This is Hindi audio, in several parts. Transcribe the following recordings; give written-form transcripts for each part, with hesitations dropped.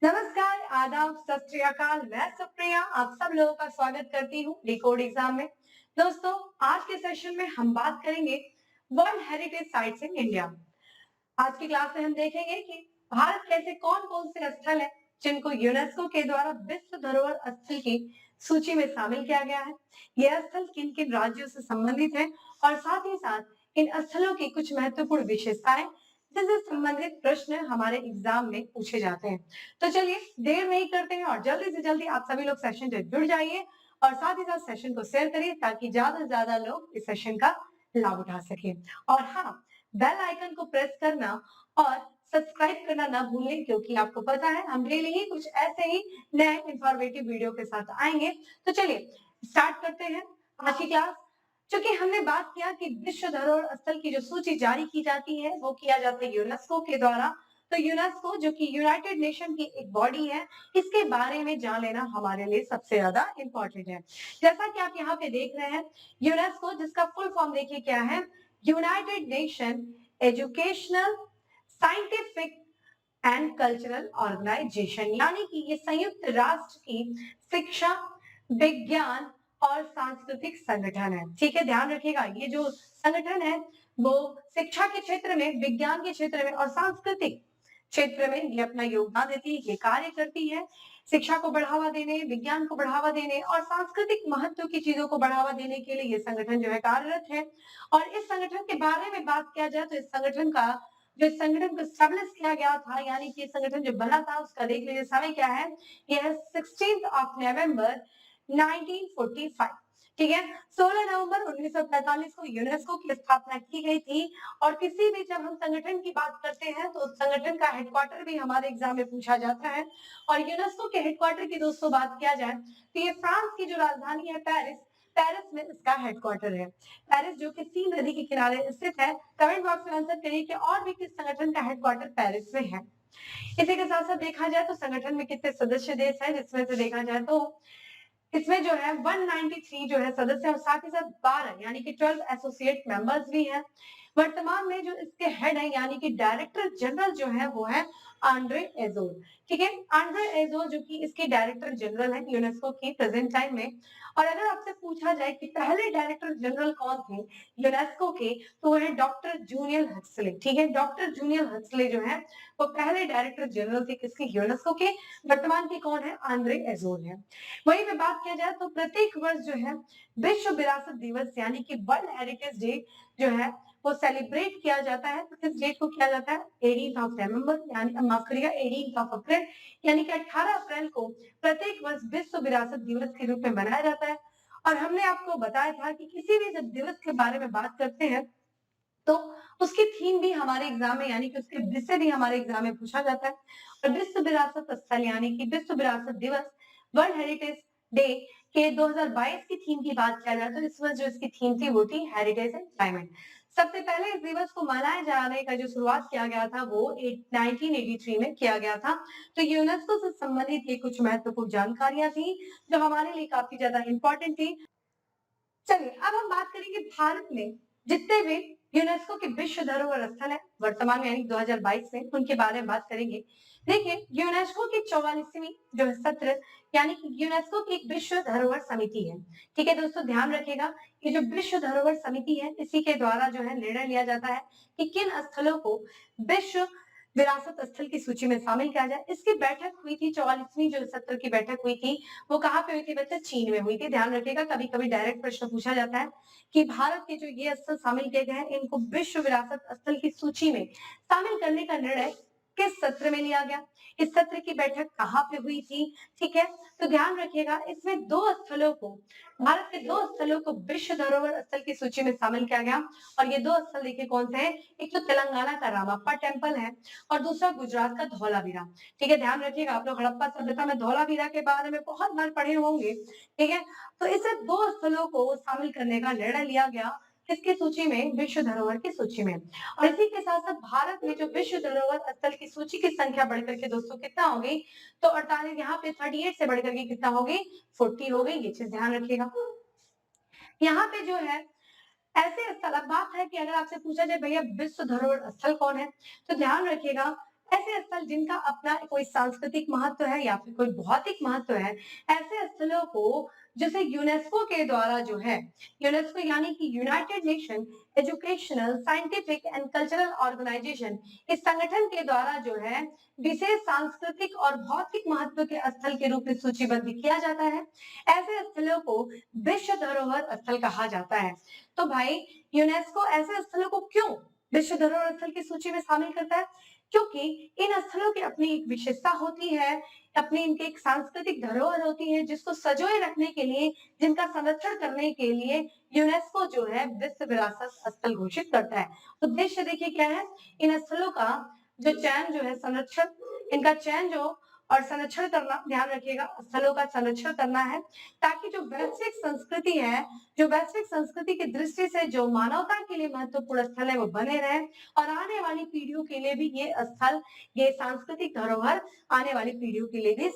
नमस्कार, आदाब, सत श्री अकाल। मैं सुप्रिया आप सब लोगों का स्वागत करती हूँ डिकोड एग्जाम में। दोस्तों, आज के सेशन में हम बात करेंगे world heritage sites in India. आज की क्लास में हम देखेंगे कि भारत के ऐसे कौन-कौन से स्थल हैं जिनको यूनेस्को के द्वारा विश्व धरोहर स्थल की सूची में शामिल किया गया है। यह स्थल किन-किन राज्यों से संबंधित है और साथ ही साथ इन स्थलों की कुछ महत्वपूर्ण विशेषताएं जिनसे संबंधित प्रश्न हमारे एग्जाम में पूछे जाते हैं। तो चलिए देर नहीं करते हैं और जल्दी से जल्दी आप सभी लोग सेशन से जुड़ जाइए और साथ ही साथ सेशन को शेयर करिए ताकि ज्यादा से ज्यादा लोग इस सेशन का लाभ उठा सके। और हाँ, बेल आइकन को प्रेस करना और सब्सक्राइब करना ना भूलें क्योंकि आपको पता है हम डेली ही कुछ ऐसे ही नए इंफॉर्मेटिव वीडियो के साथ आएंगे। तो चलिए स्टार्ट करते हैं आज की क्लास। चूंकि हमने बात किया कि विश्व धरोहर स्थल की जो सूची जारी की जाती है वो किया जाता है यूनेस्को के द्वारा। तो यूनेस्को जो कि यूनाइटेड नेशन की एक बॉडी है, इसके बारे में जान लेना हमारे लिए सबसे ज्यादा इंपॉर्टेंट है। जैसा कि आप यहाँ पे देख रहे हैं, यूनेस्को जिसका फुल फॉर्म देखिए क्या है, United Nation Educational Scientific and Cultural Organization, यानी कि ये संयुक्त राष्ट्र की शिक्षा, विज्ञान और सांस्कृतिक संगठन है। ठीक है, ध्यान रखिएगा ये जो संगठन है वो शिक्षा के क्षेत्र में, विज्ञान के क्षेत्र में और सांस्कृतिक क्षेत्र में ये अपना योगदान देती है, ये कार्य करती है। शिक्षा को बढ़ावा देने, विज्ञान को बढ़ावा देने और सांस्कृतिक महत्व की चीजों को बढ़ावा देने के लिए ये संगठन जो है कार्यरत है। और इस संगठन के बारे में बात किया जाए तो इस संगठन का जो संगठन को स्टेब्लिश किया गया था, यानी कि संगठन जो बना था उसका देख लीजिए समय क्या है, यह है 16 नवंबर 1945। ठीक है, 16 नवंबर 1945 को यूनेस्को की स्थापना की गई थी। और किसी भी जब हम संगठन की बात करते हैं तो संगठन का हेडक्वार्टर भी हमारे एग्जाम में पूछा जाता है। और यूनेस्को के हेडक्वार्टर की दोस्तों बात किया जाए तो ये फ्रांस की जो राजधानी है पेरिस, पेरिस में इसका हेडक्वार्टर है। पेरिस जो कि सीन नदी के किनारे स्थित है। कमेंट बॉक्स में आंसर करिए कि और भी किस संगठन का हेडक्वार्टर पेरिस में है। इसी के साथ साथ देखा जाए तो संगठन में कितने सदस्य देश हैं, जिसमें से देखा जाए तो इसमें जो है 193 जो है सदस्य और साथ ही साथ 12 यानी कि 12 एसोसिएट मेंबर्स भी हैं। वर्तमान में जो इसके हेड है यानी कि डायरेक्टर जनरल जो है वो है आंद्रे एजोल। ठीक है, आंद्रे एजोल जो कि इसके डायरेक्टर जनरल है यूनेस्को की प्रेजेंट टाइम में। और अगर आपसे पूछा जाए कि पहले डायरेक्टर जनरल कौन थे यूनेस्को के, तो वो है डॉक्टर जूनियल हक्सले। ठीक है, डॉक्टर जूनियल हक्सले जो है वो पहले डायरेक्टर जनरल थे किसके, यूनेस्को के। वर्तमान के कौन है, आंद्रे एजोल है। वहीं पे बात किया जाए तो प्रत्येक वर्ष जो है विश्व विरासत दिवस यानी कि वर्ल्ड हेरिटेज डे जो है वो सेलिब्रेट किया जाता है। तो किस डेट को किया जाता है, 18 नवंबर, यानी माफ करिएगा 18 अप्रैल, यानी कि 18 अप्रैल को प्रत्येक वर्ष विश्व विरासत दिवस के रूप में मनाया जाता है। और हमने आपको बताया था कि किसी भी जब दिवस के बारे में बात करते हैं तो उसकी थीम भी हमारे एग्जाम में यानी कि उसके विषय भी हमारे एग्जाम में पूछा जाता है। और विश्व विरासत स्थल यानी कि विश्व विरासत दिवस, वर्ल्ड हेरिटेज डे के 2022 की थीम की बात किया जाए तो इस वर्ष जो इसकी थीम थी वो थी हेरिटेज एंड क्लाइमेट। सबसे पहले इस दिवस को मनाए जाने का जो शुरुआत किया गया था वो 1983 में किया गया था। तो यूनेस्को से संबंधित ये कुछ महत्वपूर्ण जानकारियां थी जो हमारे लिए काफी ज्यादा इंपॉर्टेंट थी। चलिए अब हम बात करेंगे भारत में जितने भी यूनेस्को के विश्व धरोहर स्थल है वर्तमान में यानी 2022 में, उनके बारे में बात करेंगे। देखिए, यूनेस्को की 44वीं जो है सत्र यानी कि यूनेस्को की एक विश्व धरोहर समिति है। ठीक है दोस्तों, ध्यान रखिएगा ये जो विश्व धरोहर समिति है इसी के द्वारा जो है निर्णय लिया जाता है कि किन स्थलों को विश्व विरासत स्थल की सूची में शामिल किया जाए। इसकी बैठक हुई थी, 44वीं जो सत्र की बैठक हुई थी वो कहाँ पे हुई थी बच्चे, चीन में हुई थी। ध्यान रखिएगा कभी कभी डायरेक्ट प्रश्न पूछा जाता है कि भारत के जो ये स्थल शामिल किए गए हैं इनको विश्व विरासत स्थल की सूची में शामिल करने का निर्णय किस सत्र में लिया गया, इस सत्र की बैठक कहाँ पे हुई थी। ठीक है, तो ध्यान रखिएगा इसमें दो स्थलों को, भारत के दो स्थलों को विश्व धरोहर स्थल की सूची में शामिल किया गया। और ये दो स्थल देखिए कौन से हैं, एक तो तेलंगाना का रामप्पा टेम्पल है और दूसरा गुजरात का धौलावीरा। ठीक है, ध्यान रखिएगा आप लोग हड़प्पा सभ्यता में धौलावीरा के बारे में बहुत बार पढ़े होंगे। ठीक है, तो इसे दो स्थलों को शामिल करने का निर्णय लिया गया किसकी सूची में, विश्व धरोहर की सूची में। और इसी के साथ साथ भारत में जो विश्व धरोहर स्थल की सूची की संख्या बढ़कर के दोस्तों कितना हो गई, तो 48, यहाँ पे 38 से बढ़कर के कितना हो गई, 40 हो गई। ये चीज ध्यान रखिएगा। यहाँ पे जो है ऐसे स्थल, अब बात है कि अगर आपसे पूछा जाए भैया विश्व धरोहर स्थल कौन है, तो ध्यान रखिएगा ऐसे स्थल जिनका अपना कोई सांस्कृतिक महत्व है या फिर कोई भौतिक महत्व है, ऐसे स्थलों को जैसे यूनेस्को के द्वारा जो है, यूनेस्को यानी कि United Nation Educational, Scientific and Cultural Organization, इस संगठन के द्वारा जो है विशेष सांस्कृतिक और भौतिक महत्व के स्थल के रूप में सूचीबद्ध किया जाता है। ऐसे स्थलों को विश्व धरोहर स्थल कहा जाता है। तो भाई यूनेस्को ऐसे स्थलों को क्यों विश्व धरोहर स्थल की सूची में शामिल करता है? क्योंकि इन स्थलों की अपनी एक विशेषता होती है, अपनी इनकी एक सांस्कृतिक धरोहर होती है, जिसको संजोए रखने के लिए, जिनका संरक्षण करने के लिए यूनेस्को जो है विश्व विरासत स्थल घोषित करता है। उद्देश्य देखिए क्या है, इन स्थलों का जो चयन जो है, संरक्षण, इनका चयन जो और संरक्षण करना, ध्यान रखिएगा, स्थलों का संरक्षण करना है, ताकि जो वैश्विक संस्कृति है, जो वैश्विक संस्कृति की दृष्टि से जो मानवता के लिए महत्वपूर्ण स्थल है, वो बने रहे और आने वाली पीढ़ियों के लिए भी ये स्थल, ये सांस्कृतिक धरोहर आने वाली पीढ़ियों के लिए भी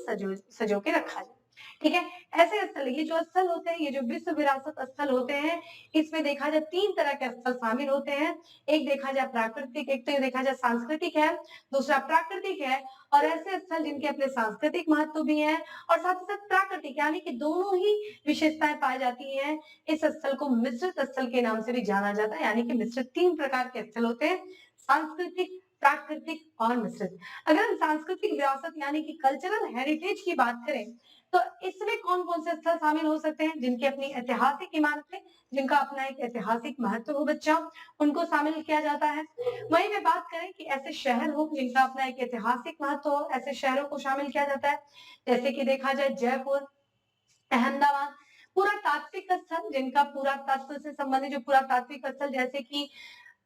सजो के रखा जाए। ठीक है, ऐसे स्थल, ये जो स्थल होते हैं, ये जो विश्व विरासत स्थल होते हैं, इसमें देखा जाए 3 तरह के स्थल शामिल होते हैं। एक देखा जाए प्राकृतिक, एक तो देखा जाए सांस्कृतिक है, दूसरा प्राकृतिक है, और ऐसे स्थल जिनके अपने सांस्कृतिक महत्व भी है और साथ ही साथ प्राकृतिक, यानी कि दोनों ही विशेषताएं पाई जाती हैं। इस स्थल को मिश्रित स्थल के नाम से भी जाना जाता है, यानी कि मिश्रित 3 प्रकार के स्थल होते हैं, सांस्कृतिक, प्राकृतिक और मिश्रित। अगर हम सांस्कृतिक विरासत यानी कि कल्चरल हेरिटेज की बात करें, तो इसमें कौन-कौन से स्थल शामिल हो सकते हैं? जिनकी अपनी ऐतिहासिक इमारतें, जिनका अपना एक ऐतिहासिक महत्व हो बच्चा, उनको शामिल किया जाता है। वहीं पे बात करें कि ऐसे शहर हो जिनका अपना एक ऐतिहासिक महत्व हो, ऐसे शहरों को शामिल किया जाता है। जैसे कि देखा जाए जयपुर, अहमदाबाद, पुरातात्विक स्थल, जिनका पुरातत्व से संबंधित जो पुरातात्विक स्थल, जैसे कि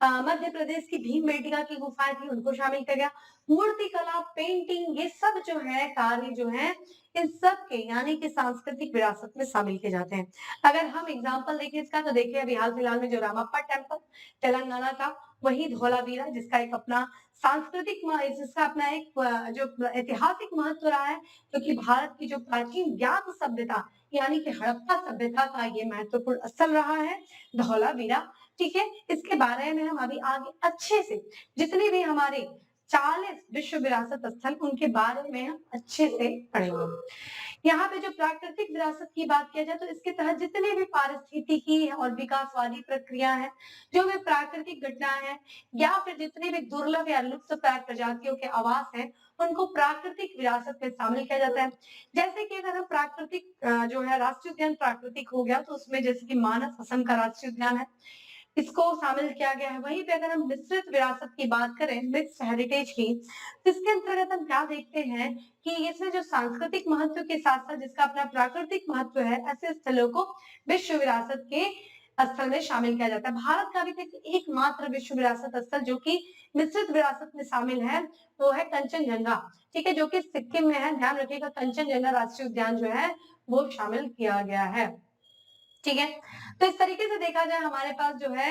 मध्य प्रदेश की भीमबेटका की गुफाएं थी, उनको शामिल किया गया। मूर्तिकला, पेंटिंग, ये सब जो है कार्य जो है, इन सब के यानी कि सांस्कृतिक विरासत में शामिल किए जाते हैं। अगर हम एग्जांपल देखें इसका, तो देखिए अभी हाल फिलहाल में जो रामप्पा टेम्पल तेलंगाना का, वही धौलावीरा जिसका एक अपना सांस्कृतिक जिसका अपना एक जो ऐतिहासिक महत्व रहा है, क्योंकि भारत की जो प्राचीन ज्ञात सभ्यता यानी कि हड़प्पा सभ्यता का ये महत्वपूर्ण स्थल रहा है धौलावीरा। ठीक है, इसके बारे में हम अभी आगे अच्छे से, जितने भी हमारे 40 विश्व विरासत स्थल, उनके बारे में हम अच्छे से पढ़ेंगे। यहाँ पे जो प्राकृतिक विरासत की बात किया जाए, तो इसके तहत जितने भी पारिस्थितिकी और विकासवादी प्रक्रिया है, जो भी प्राकृतिक घटनाएं हैं, या फिर जितने भी दुर्लभ या लुप्तप्राय प्रजातियों के आवास हैं, उनको प्राकृतिक विरासत में शामिल किया जाता है। जैसे कि अगर हम प्राकृतिक जो है राष्ट्रीय उद्यान प्राकृतिक हो गया, तो उसमें जैसे कि मानस असम का राष्ट्रीय उद्यान है, इसको शामिल किया गया है। वहीं पे अगर हम मिश्रित विरासत की बात करें, मिक्स्ड हेरिटेज की, तो इसके अंतर्गत हम क्या देखते हैं कि इसमें जो सांस्कृतिक महत्व के साथ साथ जिसका अपना प्राकृतिक महत्व है, ऐसे स्थलों को विश्व विरासत के स्थल में शामिल किया जाता है। भारत का अभी तक एकमात्र विश्व विरासत स्थल जो कि मिश्रित विरासत में शामिल है, वो है कंचनजंगा। ठीक है, जो कि सिक्किम में है। ध्यान रखिएगा, कंचनजंगा राष्ट्रीय उद्यान जो है वो शामिल किया गया है। ठीक है, तो इस तरीके से देखा जाए हमारे पास जो है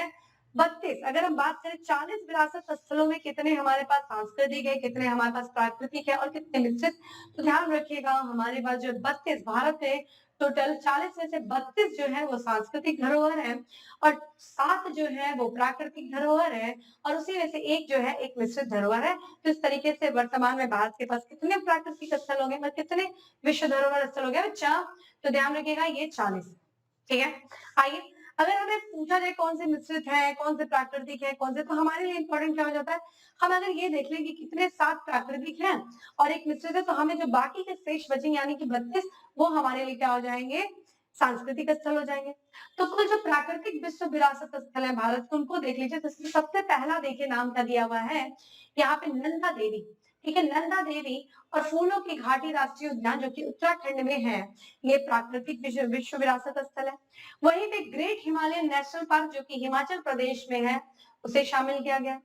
32, अगर हम बात करें 40 विरासत स्थलों में कितने हमारे पास सांस्कृतिक है, कितने हमारे पास प्राकृतिक है और कितने मिश्रित, तो ध्यान रखिएगा हमारे पास जो 32 भारत है, टोटल 40 में से 32 जो है वो सांस्कृतिक धरोहर है और 7 जो है वो प्राकृतिक धरोहर है और उसी में से एक जो है एक मिश्रित धरोहर है। तो इस तरीके से वर्तमान में भारत के पास कितने प्राकृतिक स्थल हो गए, मतलब कितने विश्व धरोहर स्थल हो गए बच्चा, तो ध्यान रखिएगा ये 40। ठीक है, आइए, अगर हमें पूछा जाए कौन से मिश्रित है, कौन से प्राकृतिक है, कौन से, तो हमारे लिए इंपॉर्टेंट क्या हो जाता है, हम अगर ये देख लें कि कितने 7 प्राकृतिक हैं और एक मिश्रित है, तो हमें जो बाकी के शेष बचेंगे यानी कि 32, वो हमारे लिए क्या हो जाएंगे, सांस्कृतिक स्थल हो जाएंगे। तो कुल जो प्राकृतिक विश्व विरासत स्थल है भारत के, उनको देख लीजिए। तो सबसे पहला देखिए नाम क्या दिया हुआ है, यहाँ पे नंदा देवी। ठीक है, नंदा देवी और फूलों की घाटी राष्ट्रीय उद्यान जो कि उत्तराखंड में है, ये प्राकृतिक विश्व विरासत स्थल है। वहीं पे ग्रेट हिमालयन नेशनल पार्क जो कि हिमाचल प्रदेश में है, उसे शामिल किया गया।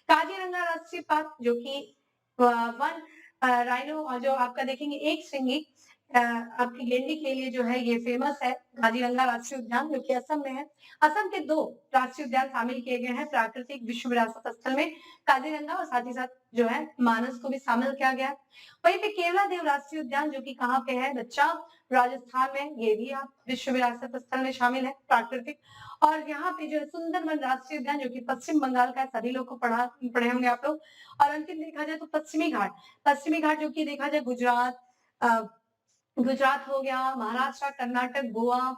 काजीरंगा राष्ट्रीय पार्क जो कि वन राइनो, और जो आपका देखेंगे एक श्रृंगी आपकी गेंडी के लिए जो है ये फेमस है काजीरंगा राष्ट्रीय उद्यान, जो कि असम में है। असम के 2 राष्ट्रीय उद्यान शामिल किए गए हैं प्राकृतिक विश्व विरासत स्थल में, काजीरंगा और साथ ही साथ जो है मानस को भी शामिल किया गया है। वहीं पे केवला देव राष्ट्रीय उद्यान जो कि कहाँ पे है बच्चा, राजस्थान में, ये भी आप विश्व विरासत स्थल में शामिल है प्राकृतिक। और यहाँ पे जो है सुंदरबन राष्ट्रीय उद्यान जो कि पश्चिम बंगाल का है, सभी लोग को पढ़े होंगे आप लोग। और अंतिम देखा जाए तो पश्चिमी घाट जो कि देखा जाए गुजरात हो गया, महाराष्ट्र, कर्नाटक, गोवा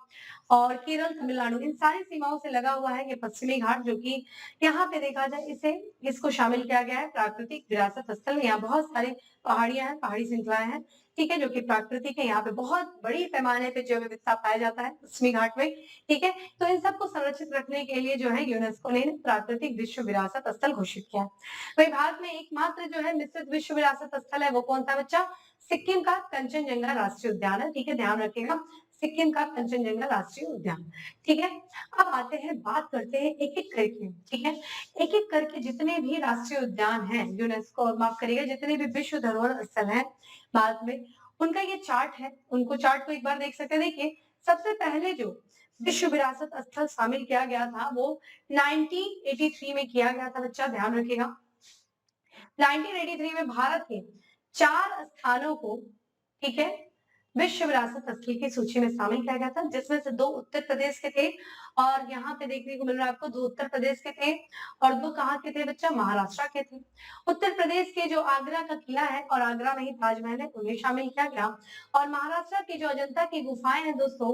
और केरल, तमिलनाडु, इन सारी सीमाओं से लगा हुआ है ये पश्चिमी घाट, जो कि यहाँ पे देखा जाए इसको शामिल किया गया है प्राकृतिक विरासत स्थल में। यहाँ बहुत सारी पहाड़ियां हैं, पहाड़ी श्रृंखलाएं हैं, ठीक है, जो कि प्राकृतिक है। यहाँ पे बहुत बड़ी पैमाने पे जैव विविधता पाया जाता है पश्चिमी घाट में, ठीक है। तो इन सबको संरक्षित रखने के लिए जो है यूनेस्को ने प्राकृतिक विश्व विरासत स्थल घोषित किया है। वही भारत में एकमात्र जो है मिश्रित विश्व विरासत स्थल है वो कौन सा बच्चा, सिक्किम का कंचनजंगा राष्ट्रीय उद्यान है, ठीक है, ध्यान रखिएगा, सिक्किम का कंचनजंगा राष्ट्रीय उद्यान, ठीक है। अब आते हैं, बात करते हैं एक एक करके, ठीक है, एक एक करके जितने भी राष्ट्रीय उद्यान हैं यूनेस्को, माफ करिएगा, जितने भी विश्व धरोहर स्थल हैं भारत में, उनका ये चार्ट है, उनको चार्ट को एक बार देख सकते हैं। देखिए, सबसे पहले जो विश्व विरासत स्थल शामिल किया गया था वो 1983 में किया गया था बच्चा, ध्यान रखिएगा। 1983 में भारत के 4 स्थानों को, ठीक है, विश्व विरासत स्थल की सूची में शामिल किया गया था, जिसमें से 2 उत्तर प्रदेश के थे, और यहाँ पे देखने को मिल रहा है आपको 2 उत्तर प्रदेश के थे और 2 कहाँ के थे बच्चा, महाराष्ट्र के थे। उत्तर प्रदेश के जो आगरा का किला है और आगरा में ही ताजमहल है, उन्हें शामिल किया गया, और महाराष्ट्र की जो अजंता की गुफाएं हैं दोस्तों,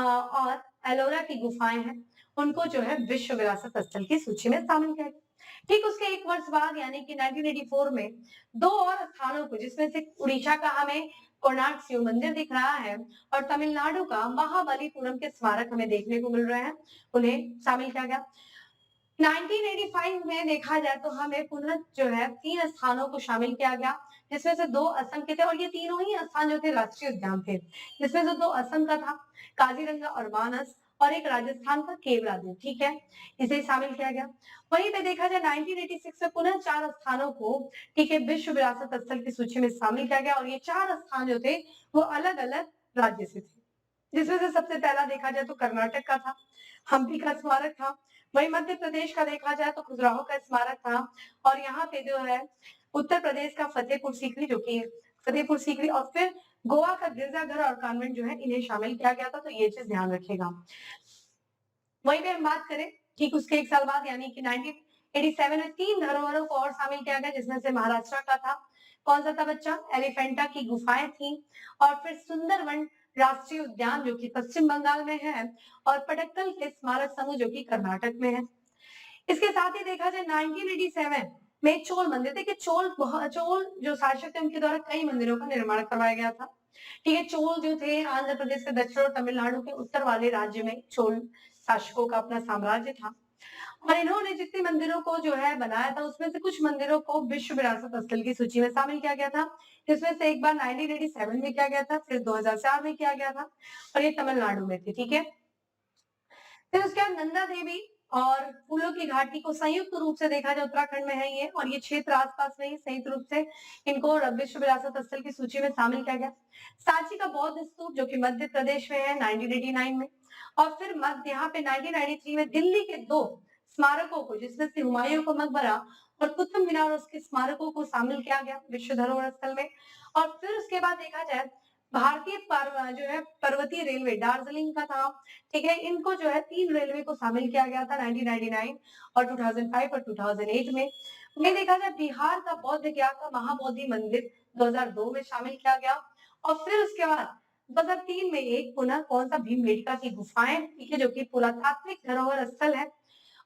और एलोरा की गुफाएं हैं, उनको जो है विश्व विरासत स्थल की सूची में शामिल किया गया। ठीक उसके 1 वर्ष बाद यानी कि 1984 में 2 और स्थानों को, जिसमें से उड़ीसा का हमें कोणार्क शिव मंदिर दिख रहा है और तमिलनाडु का महाबलीपुरम के स्मारक हमें देखने को मिल रहे हैं, उन्हें शामिल किया गया। 1985 में देखा जाए तो हमें पुनः जो है 3 स्थानों को शामिल किया गया, जिसमें से 2 असम के थे, और ये तीनों ही स्थान जो थे राष्ट्रीय उद्यान थे, जिसमें से 2 असम का था, काजीरंगा और मानस, और एक राजस्थान का केवला देव, ठीक है, इसे शामिल किया गया। वहीं पे देखा जाए 1986 में पुनः 4 स्थानों को, ठीक है, विश्व विरासत स्थल की सूची में शामिल किया गया, और ये 4 स्थान जो थे वो अलग अलग राज्य से थे, जिसमें से सबसे पहला देखा जाए तो कर्नाटक का था, हम्पी का स्मारक था। वही मध्य प्रदेश का देखा जाए तो खजुराहो का स्मारक था, और यहाँ पे जो है उत्तर प्रदेश का फतेहपुर सीकरी, जो कि फतेहपुर सीकरी, और फिर गोवा का गिरजाघर और कॉन्वेंट जो है इन्हें शामिल किया गया था, तो ये चीज ध्यान रखिएगा। वहीं पे हम बात करें, ठीक उसके 1 साल बाद यानी कि 1987 में 3 धरोहरों को और शामिल किया गया, जिसमें से महाराष्ट्र का था, कौन सा था बच्चा, एलिफेंटा की गुफाएं थी, और फिर सुंदरवन राष्ट्रीय उद्यान जो कि पश्चिम बंगाल में है, और पटक्कल के स्मारक समूह जो कि कर्नाटक में है। इसके साथ ही देखा जाए 1987 में चोल मंदिर, देखिए चोल जो शासक थे उनके द्वारा कई मंदिरों का निर्माण करवाया गया था, ठीक है। चोल जो थे आंध्र प्रदेश के दक्षिण और तमिलनाडु के उत्तर वाले राज्य में चोल शासकों का अपना साम्राज्य था, और इन्होंने जितने मंदिरों को जो है बनाया था उसमें से कुछ मंदिरों को विश्व विरासत स्थल की सूची में शामिल किया गया था, जिसमें से एक बार 1987 में किया गया था, फिर 2004 में किया गया था, और ये तमिलनाडु में थे, ठीक है। फिर उसके बाद नंदा देवी और फूलों की घाटी को संयुक्त रूप से देखा जाए उत्तराखंड में है ये, और ये क्षेत्र आसपास में ही संयुक्त रूप से इनको विश्व विरासत स्थल की सूची में शामिल किया गया। सांची का बौद्ध स्तूप जो कि मध्य प्रदेश में है 1989 में, और फिर यहाँ पे 1993 में दिल्ली के 2 स्मारकों को, जिसमें से हुमायूं का मकबरा और कुतुब मीनार और उसके स्मारकों को शामिल किया गया विश्व धरोहर स्थल में। और फिर उसके बाद देखा जाए भारतीय जो है पर्वतीय रेलवे दार्जिलिंग का था, ठीक है, इनको जो है 3 रेलवे को शामिल किया गया था 1999 और 2005 और 2008 में। वहीं देखा जाए बिहार का बौद्ध गया का महाबोधि मंदिर 2002 में शामिल किया गया, और फिर उसके बाद 2003 में एक पुनः कौन सा भीमबेटका की गुफाएं, ठीक है, जो कि पुरातात्विक धरोहर स्थल है।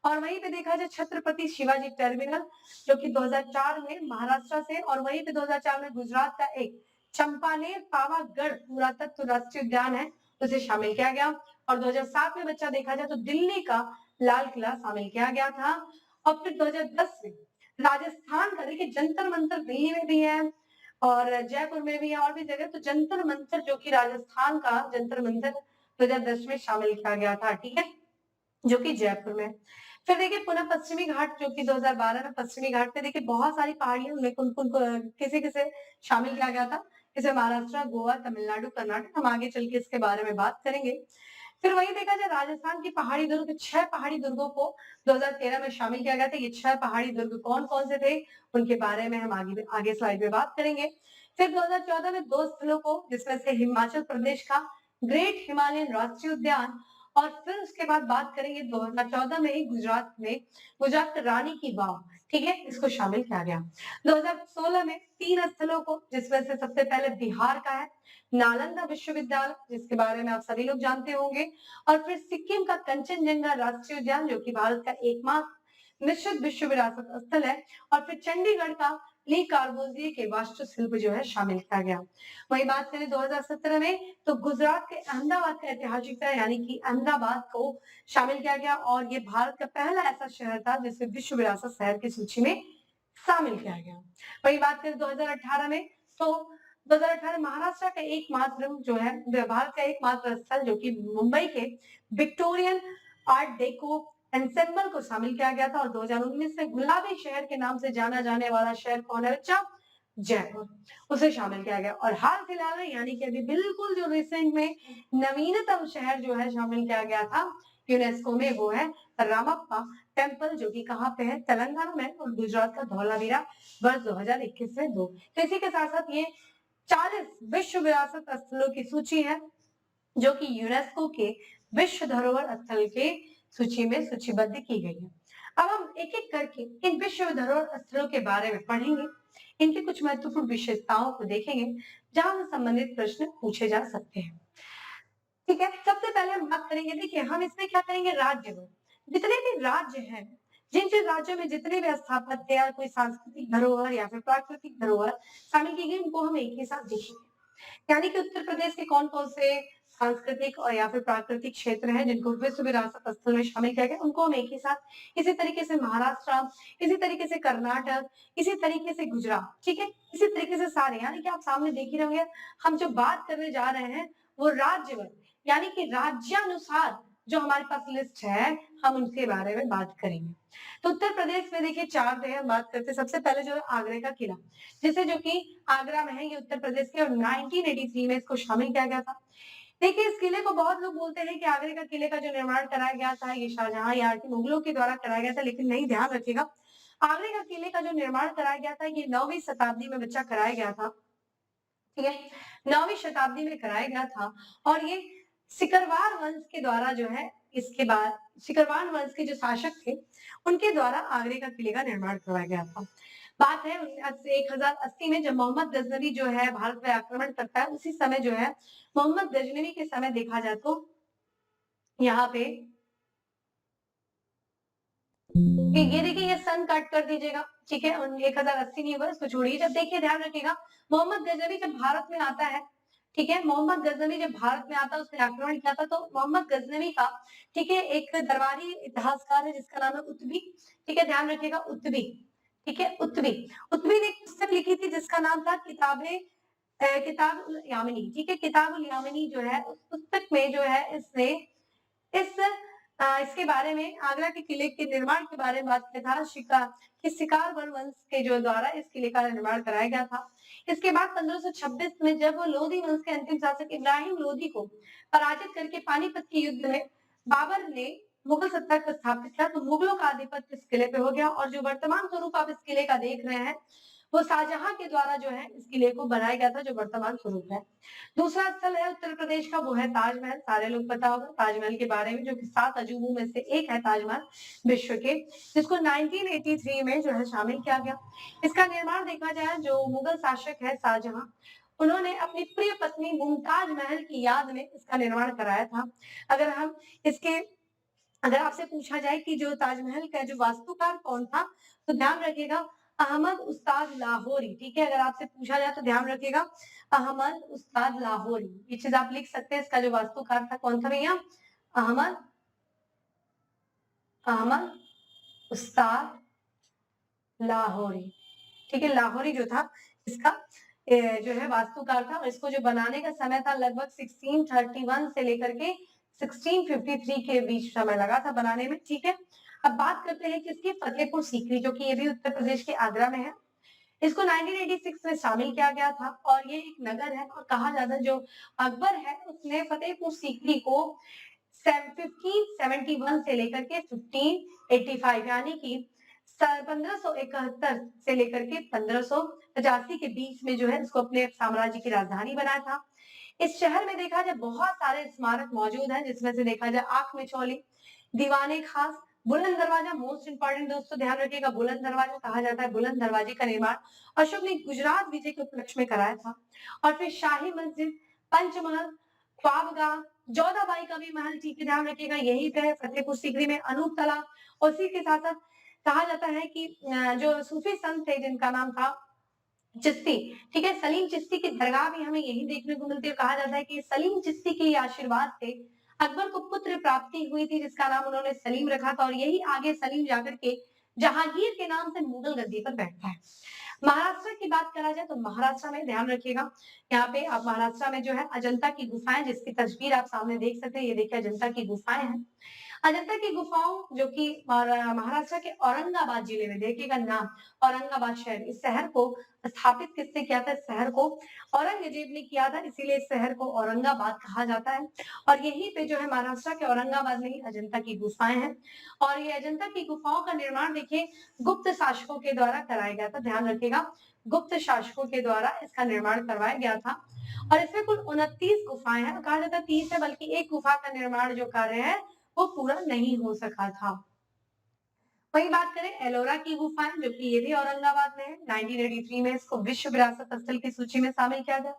और वहीं पे देखा जाए छत्रपति शिवाजी टर्मिनल जो कि 2004 में महाराष्ट्र से, और वहीं पे 2004 में गुजरात का एक चंपानेर पावागढ़ पुरातत्व राष्ट्रीय उद्यान है, उसे शामिल किया गया। और 2007 में बच्चा देखा जाए तो दिल्ली का लाल किला शामिल किया गया था, और फिर 2010 में राजस्थान का, देखिए जंतर मंतर दिल्ली में भी है और जयपुर में भी है और भी जगह, तो जंतर मंतर जो कि राजस्थान का जंतर मंतर 2010 में शामिल किया गया था, ठीक है, जो कि जयपुर में। फिर देखिए पुनः पश्चिमी घाट जो कि 2012 में पश्चिमी घाट पे देखिए बहुत सारी पहाड़ियां उनमें किसे किसे शामिल किया गया था, इसे महाराष्ट्र, गोवा, तमिलनाडु, कर्नाटक, हम आगे चल के इसके बारे में बात करेंगे। फिर वही देखा जाए राजस्थान की पहाड़ी दुर्ग, 6 पहाड़ी दुर्गों को 2013 में शामिल किया गया था। ये 6 पहाड़ी दुर्ग कौन-कौन से थे, उनके बारे में हम आगे स्लाइड में बात करेंगे। फिर 2014 में 2 स्थलों को, जिसमें से हिमाचल प्रदेश का ग्रेट हिमालयन राष्ट्रीय उद्यान, और फिर उसके बाद बात करेंगे 2014 में ही गुजरात का रानी की वाव, ठीक है, इसको शामिल किया गया। 2016 में 3 स्थलों को, जिसमें से सबसे पहले बिहार का है नालंदा विश्वविद्यालय, जिसके बारे में आप सभी लोग जानते होंगे, और फिर सिक्किम का कंचनजंगा राष्ट्रीय उद्यान, जो कि भारत का एकमात्र मिश्रित विश्व विरासत स्थल है, और फिर चंडीगढ़ का ली कार्बोजिए के वास्तुशिल्प जो है शामिल किया गया। वही बात करें 2017 में, तो गुजरात के अहमदाबाद का ऐतिहासिक शहर यानी कि अहमदाबाद को शामिल किया गया, और ये भारत का पहला ऐसा शहर था जिसे विश्व विरासत शहर की सूची में शामिल किया गया। वही बात करें 2018 में, तो 2018 महाराष्ट्र का एकमात्र जो है, भारत का एकमात्र स्थल जो कि मुंबई के विक्टोरियन आर्ट डेको एंसेम्बल को शामिल किया गया था, और 2019 में गुलाबी शहर के नाम से जाना जाने वाला शहर कौन है बच्चा, जयपुर, उसे शामिल किया गया। और हाल फिलहाल में यानी कि अभी बिल्कुल जो रिसेंट में नवीनतम शहर जो है शामिल किया गया था यूनेस्को में, वो है रामप्पा टेम्पल, जो कि कहाँ पे है, तेलंगाना में, और गुजरात का धौलावीरा, वर्ष 2021 में 2। तो इसी के साथ साथ ये 40 विश्व विरासत स्थलों की सूची है जो कि यूनेस्को के विश्व धरोहर स्थल के सूची में सूचीबद्ध की गई है। अब हम एक एक करके इन विश्व धरोहर स्थलों के बारे में पढ़ेंगे, इनकी कुछ महत्वपूर्ण विशेषताओं को देखेंगे जहां से संबंधित प्रश्न पूछे जा सकते हैं। ठीक है, सबसे पहले हम बात करेंगे, देखिए हम इसमें क्या करेंगे, राज्य में जितने भी राज्य हैं, जिन जिन राज्यों में जितने भी स्थापत्य या कोई सांस्कृतिक धरोहर या फिर प्राकृतिक धरोहर शामिल की गई, उनको हम एक ही साथ देखेंगे। यानी कि उत्तर प्रदेश के कौन कौन से सांस्कृतिक और या फिर प्राकृतिक क्षेत्र हैं जिनको विश्व विरासत स्थल में शामिल किया गया, उनको हम एक ही साथ, इसी तरीके से महाराष्ट्र, इसी तरीके से कर्नाटक, इसी तरीके से गुजरात, ठीक है, इसी तरीके से सारे, यानी कि आप सामने देख ही रहोगे, हम जो बात करने जा रहे हैं वो राज्यवार यानी कि राज्यानुसार जो हमारे पास लिस्ट है, हम उनके बारे में बात करेंगे। तो उत्तर प्रदेश में देखिए 4 थे, हम बात करते हैं सबसे पहले जो है आगरे का किला, जिसे जो कि आगरा में है, ये उत्तर प्रदेश के, और 1983 में इसको शामिल किया गया था। देखिए इस किले को बहुत लोग बोलते हैं कि आगरे का किले का जो निर्माण कराया गया था ये शाहजहां या मुगलों के द्वारा कराया गया था, लेकिन नहीं, ध्यान रखिएगा, आगरे का किले का जो निर्माण कराया गया था ये 9वीं शताब्दी में बच्चा कराया गया था, ठीक है, 9वीं शताब्दी में कराया गया था, और ये सिकरवार वंश के द्वारा जो है, इसके बाद सिकरवार वंश के जो शासक थे उनके द्वारा आगरे का किले का निर्माण करवाया गया था। बात है 1080 में, जब मोहम्मद गजनवी जो है भारत पे आक्रमण करता है, उसी समय जो है मोहम्मद गजनवी के समय देखा जाए तो यहाँ पे ये देखिए, ये सन कट कर दीजिएगा, ठीक है, 1080 नहीं होगा, इसको छोड़िए। जब देखिए ध्यान रखिएगा, मोहम्मद गजनवी जब भारत में आता है, ठीक है, मोहम्मद गजनवी जब भारत में आता है, उसने आक्रमण किया था, तो मोहम्मद गजनवी का, ठीक है, एक दरबारी इतिहासकार है जिसका नाम है उत्बी, ठीक है, ध्यान रखिएगा, उत्बी, ठीक है, उत्बी ने एक पुस्तक लिखी थी जिसका नाम था किताब उल यामिनी, ठीक है, किताब उल यामिनी जो है, उस पुस्तक में जो है इसने इसके बारे में, आगरा के किले के निर्माण के बारे में बात किया था, शिकारवर वंश के जो द्वारा इस किले का निर्माण कराया गया था। इसके बाद 1526 में जब लोधी वंश के अंतिम शासक इब्राहिम लोधी को पराजित करके पानीपत के युद्ध में बाबर ने मुगल सत्ता को स्थापित किया, तो मुगलों का आधिपत्य इस किले पे हो गया, और जो वर्तमान स्वरूप आप इस किले का देख रहे हैं वो शाहजहां के द्वारा जो है इस किले को बनाया गया था, जो वर्तमान स्वरूप है। दूसरा स्थल है उत्तर प्रदेश का, वो है ताजमहल, सारे लोग पता होगा ताजमहल के बारे में, जो कि 7 अजूबों में से एक है ताजमहल विश्व के, जिसको 1983 में जो है शामिल किया गया। इसका निर्माण देखा जाए, जो मुगल शासक है शाहजहां, उन्होंने अपनी प्रिय पत्नी मुमताज महल की याद में इसका निर्माण कराया था। अगर आपसे पूछा जाए कि जो ताजमहल का जो वास्तुकार कौन था, तो ध्यान रखिएगा अहमद उस्ताद लाहौरी, ठीक है, अगर आपसे पूछा जाए तो ध्यान रखिएगा अहमद उस्ताद लाहौरी, ये चीज आप लिख सकते हैं। इसका जो वास्तुकार था कौन था भैया, अहमद उस्ताद लाहौरी, ठीक है, लाहौरी जो था इसका जो है वास्तुकार था, और इसको जो बनाने का समय था लगभग 1631 से लेकर के 1653 के बीच समय लगा था बनाने में, ठीक है। अब बात करते हैं किसकी, फतेहपुर सीकरी, जो कि ये भी उत्तर प्रदेश के आगरा में है। इसको 1986 में शामिल किया गया था और ये एक नगर है और कहा जाता है जो अकबर है उसने फतेहपुर सीकरी को 1571 से लेकर के 1585 यानी कि 1571 से लेकर के 1585 के बीच में जो है इसको अपने साम्राज्य की राजधानी बनाया था। इस शहर में देखा जाए बहुत सारे स्मारक मौजूद हैं जिसमें से देखा जाए आंख मिचौली, दीवाने खास, बुलंद दरवाजा मोस्ट इंपॉर्टेंट दोस्तों ध्यान रखिएगा बुलंद दरवाजा कहा जाता है बुलंद दरवाजे का निर्माण अशोक ने गुजरात विजय के उपलक्ष्य में कराया था। और फिर शाही मस्जिद, पंचमहल, ख्वाबगाह, जोधाबाई का भी महल ठीक है ध्यान रखिएगा यही पे है फतेहपुर सीकरी में। अनूप तालाब और इसी के साथ साथ कहा जाता है कि जो सूफी संत थे जिनका नाम था चिश्ती, ठीक है सलीम चिश्ती की दरगाह भी हमें यही देखने को मिलती है। कहा जाता है कि सलीम चिश्ती के आशीर्वाद से अकबर को पुत्र प्राप्ति हुई थी जिसका नाम उन्होंने सलीम रखा था और यही आगे सलीम जाकर के जहांगीर के नाम से मुगल गद्दी पर बैठता है। महाराष्ट्र की बात करा जाए तो महाराष्ट्र में ध्यान रखिएगा यहाँ पे आप महाराष्ट्र में जो है अजंता की गुफाएं जिसकी तस्वीर आप सामने देख सकते हैं ये देखिए अजंता की गुफाएं हैं। अजंता की गुफाओं जो कि महाराष्ट्र के औरंगाबाद जिले में देखिएगा नाम औरंगाबाद शहर इस शहर को स्थापित किसने किया था इस शहर को औरंगजेब ने किया था इसीलिए इस शहर को औरंगाबाद कहा जाता है। और यहीं पे जो है महाराष्ट्र के औरंगाबाद में ही अजंता की गुफाएं हैं और ये अजंता की गुफाओं का निर्माण देखिए गुप्त शासकों के द्वारा कराया गया था ध्यान रखिएगा गुप्त शासकों के द्वारा इसका निर्माण करवाया गया था। और इसमें कुल 29 गुफाएं हैं कहा जाता है 30 है बल्कि एक गुफा का निर्माण जो कार्य है वो पूरा नहीं हो सका था। वही बात करें एलोरा की गुफाएं जो कि ये भी औरंगाबाद में है 1983 में इसको विश्व विरासत स्थल की सूची में शामिल किया गया।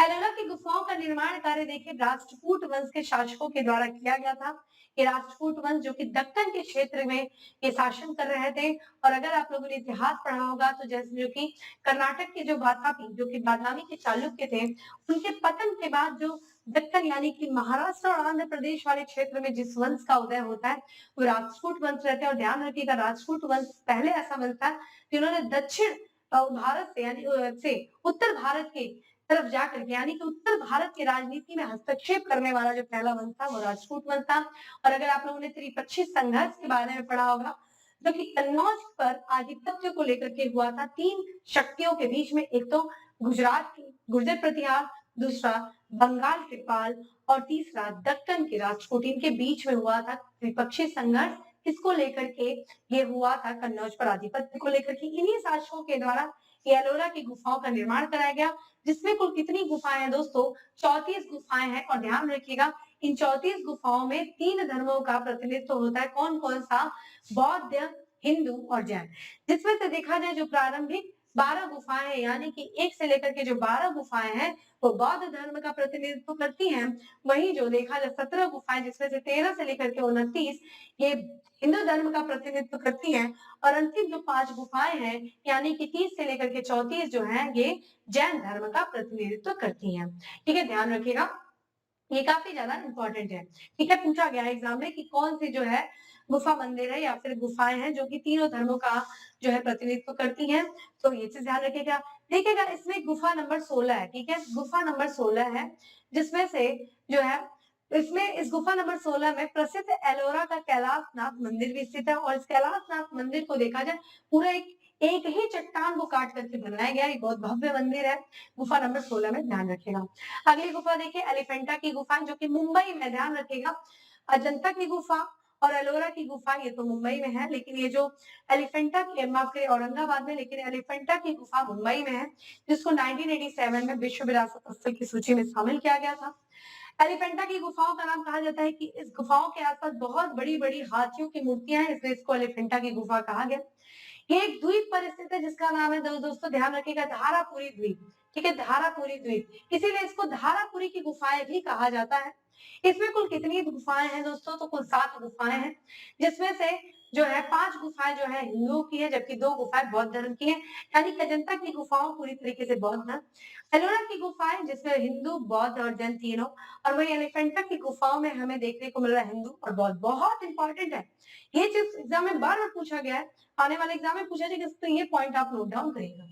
एलोरा की गुफाओं का निर्माण कार्य देखिए राष्ट्रकूट वंश के शासकों के द्वारा किया गया था। ये राष्ट्रकूट वंश जो कि दक्कन के क्षेत्र में ये शासन कर रहे थे और अगर आप लोगों ने इतिहास पढ़ा होगा तो जैसे जो कि कर्नाटक के जो वातापी जो कि बादामी के चालुक्य थे उनके पतन के बाद जो दक्कन यानी कि महाराष्ट्र और आंध्र प्रदेश वाले क्षेत्र में जिस वंश का उदय होता है वो राजपूत वंश रहते हैं। और ध्यान रखिएगा राजपूत वंश पहले ऐसा वंश था जिन्होंने दक्षिण भारत से यानी से उत्तर भारत के तरफ जाकर के यानी कि उत्तर भारत की राजनीति में हस्तक्षेप करने वाला जो पहला वंश था वो राजपूत वंश था। और अगर आप लोगों ने त्रिपक्षीय संघर्ष के बारे में पढ़ा होगा जो कि कन्नौज पर आधिपत्य को लेकर के हुआ था तीन शक्तियों के बीच में एक तो गुजरात की गुर्जर प्रतिहार दूसरा बंगाल कृपाल और तीसरा दक्कन के राजपूत इनके बीच में हुआ था त्रिपक्षीय संघर्ष किसको लेकर के ये हुआ था कन्नौज पर आधिपत्य को लेकर के इन्हीं शासकों के द्वारा एलोरा की गुफाओं का निर्माण कराया गया जिसमें कुल कितनी गुफाएं हैं दोस्तों 34 गुफाएं हैं। और ध्यान रखिएगा इन 34 गुफाओं में 3 धर्मों का प्रतिनिधित्व होता है कौन कौन सा बौद्ध हिंदू और जैन जिसमें से देखा जाए जो प्रारंभिक 12 गुफाएं हैं यानी कि 1 से लेकर के जो 12 गुफाएं हैं वो बौद्ध धर्म का प्रतिनिधित्व करती हैं। वहीं जो देखा जाए 17 गुफाएं जिसमें से 13 से लेकर के 29 ये हिंदू धर्म का प्रतिनिधित्व करती हैं और अंतिम जो 5 गुफाएं हैं यानी कि 30 से लेकर के 34 जो है ये जैन धर्म का प्रतिनिधित्व करती हैं। ठीक है ध्यान रखिएगा ये काफी ज्यादा इंपॉर्टेंट है। ठीक है पूछा गया एग्जाम में कि कौन सी जो है गुफा मंदिर है या फिर गुफाएं हैं जो कि तीनों धर्मों का जो है प्रतिनिधित्व करती हैं तो ये चीज ध्यान रखिएगा। देखिएगा इसमें गुफा नंबर 16 है ठीक है गुफा नंबर 16 है जिसमें से जो है इसमें इस गुफा नंबर 16 में प्रसिद्ध एलोरा का कैलाशनाथ मंदिर भी स्थित है और इस कैलाशनाथ मंदिर को देखा जाए पूरा एक ही चट्टान को काट करके बनाया गया ये बहुत भव्य मंदिर है गुफा नंबर 16 में ध्यान रखिएगा। अगली गुफा देखिए एलिफेंटा की गुफा जो कि मुंबई में ध्यान रखिएगा अजंता की गुफा और एलोरा की गुफा ये तो मुंबई में है लेकिन ये जो एलिफेंटा की माफ करिए औरंगाबाद में लेकिन एलिफेंटा की गुफा मुंबई में है जिसको 1987 में विश्व विरासत स्थल की सूची में शामिल किया गया था। एलिफेंटा की गुफाओं का नाम कहा जाता है कि इस गुफाओं के आसपास बहुत बड़ी बड़ी हाथियों की मूर्तियां हैं इसलिए इसको एलिफेंटा की गुफा कहा गया। ये एक द्वीप पर स्थित है जिसका नाम है दोस्तों ध्यान रखिएगा धारापुरी द्वीप ठीक है धारापुरी द्वीप इसीलिए इसको धारापुरी की गुफाएं भी कहा जाता है। इसमें कुल कितनी गुफाएं हैं दोस्तों तो कुल 7 गुफाएं हैं जिसमें से जो है 5 गुफाएं जो है हिंदुओं की है जबकि 2 गुफाएं बौद्ध धर्म की है यानी कि अजंता की गुफाओं पूरी तरीके से बौद्ध है। एलोरा की गुफाएं जिसमें हिंदू बौद्ध और जैन तीनों और वही एलिफेंटा की गुफाओं में हमें देखने को मिल रहा है हिंदू और बौद्ध बहुत इंपॉर्टेंट है। ये चीज एग्जाम में बार बार पूछा गया है आने वाले एग्जाम में पूछा जाएगा तो ये पॉइंट आप नोट डाउन करिएगा।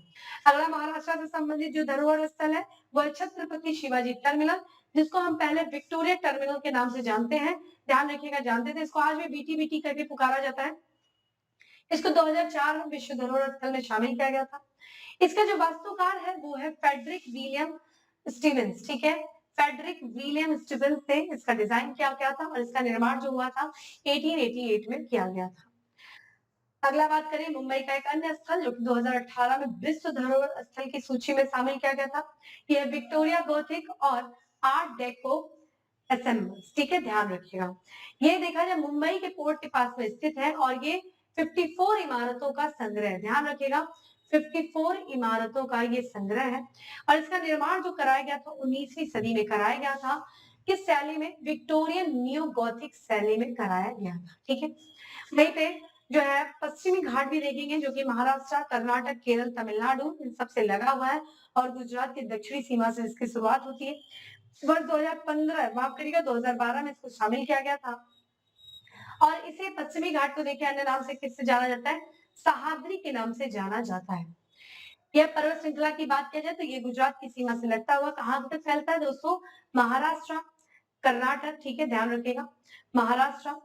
अगला महाराष्ट्र से संबंधित जो धरोहर स्थल है वो है छत्रपति शिवाजी टर्मिनल जिसको हम पहले विक्टोरिया टर्मिनल के नाम से जानते हैं ध्यान रखिएगा जानते थे इसको आज भी बीटी बीटी करके पुकारा जाता है। इसको 2004 में विश्व धरोहर स्थल में शामिल किया गया था। इसका जो वास्तुकार है वो है फेडरिक विलियम स्टीवेंस, ठीक है। फेडरिक विलियम स्टीवेंस ने इसका डिजाइन किया गया था और इसका निर्माण जो हुआ था 1888 में किया गया था। अगला बात करें मुंबई का एक अन्य स्थल जो कि 2018 में विश्व धरोहर स्थल की सूची में शामिल किया गया था। यह विक्टोरिया गोथिक और आर्ट डेको एसेंबल्स, ठीक है, ध्यान रखिएगा। ये देखा जाए मुंबई के पोर्ट के पास में स्थित है और ये 54 इमारतों का संग्रह है, ध्यान रखिएगा। 54 इमारतों का ये संग्रह है और इसका निर्माण जो कराया गया था 19वीं सदी में कराया गया था। किस शैली में? विक्टोरियन नियो गॉथिक शैली में कराया गया था, ठीक है। वहीं पे जो है पश्चिमी घाट भी देखेंगे जो कि महाराष्ट्र, कर्नाटक, केरल, तमिलनाडु इन सबसे लगा हुआ है और गुजरात की दक्षिणी सीमा से इसकी शुरुआत होती है। वर्ष 2015 माफ करिएगा 2012 में इसको शामिल किया गया था और इसे पश्चिमी घाट को देखिए अन्य नाम से किससे जाना जाता है? सह्याद्री के नाम से जाना जाता है। यह पर्वत श्रृंखला की बात किया जाए तो ये गुजरात की सीमा से लगता हुआ कहां तक फैलता है दोस्तों? महाराष्ट्र, कर्नाटक, ठीक है, ध्यान रखिएगा। महाराष्ट्र,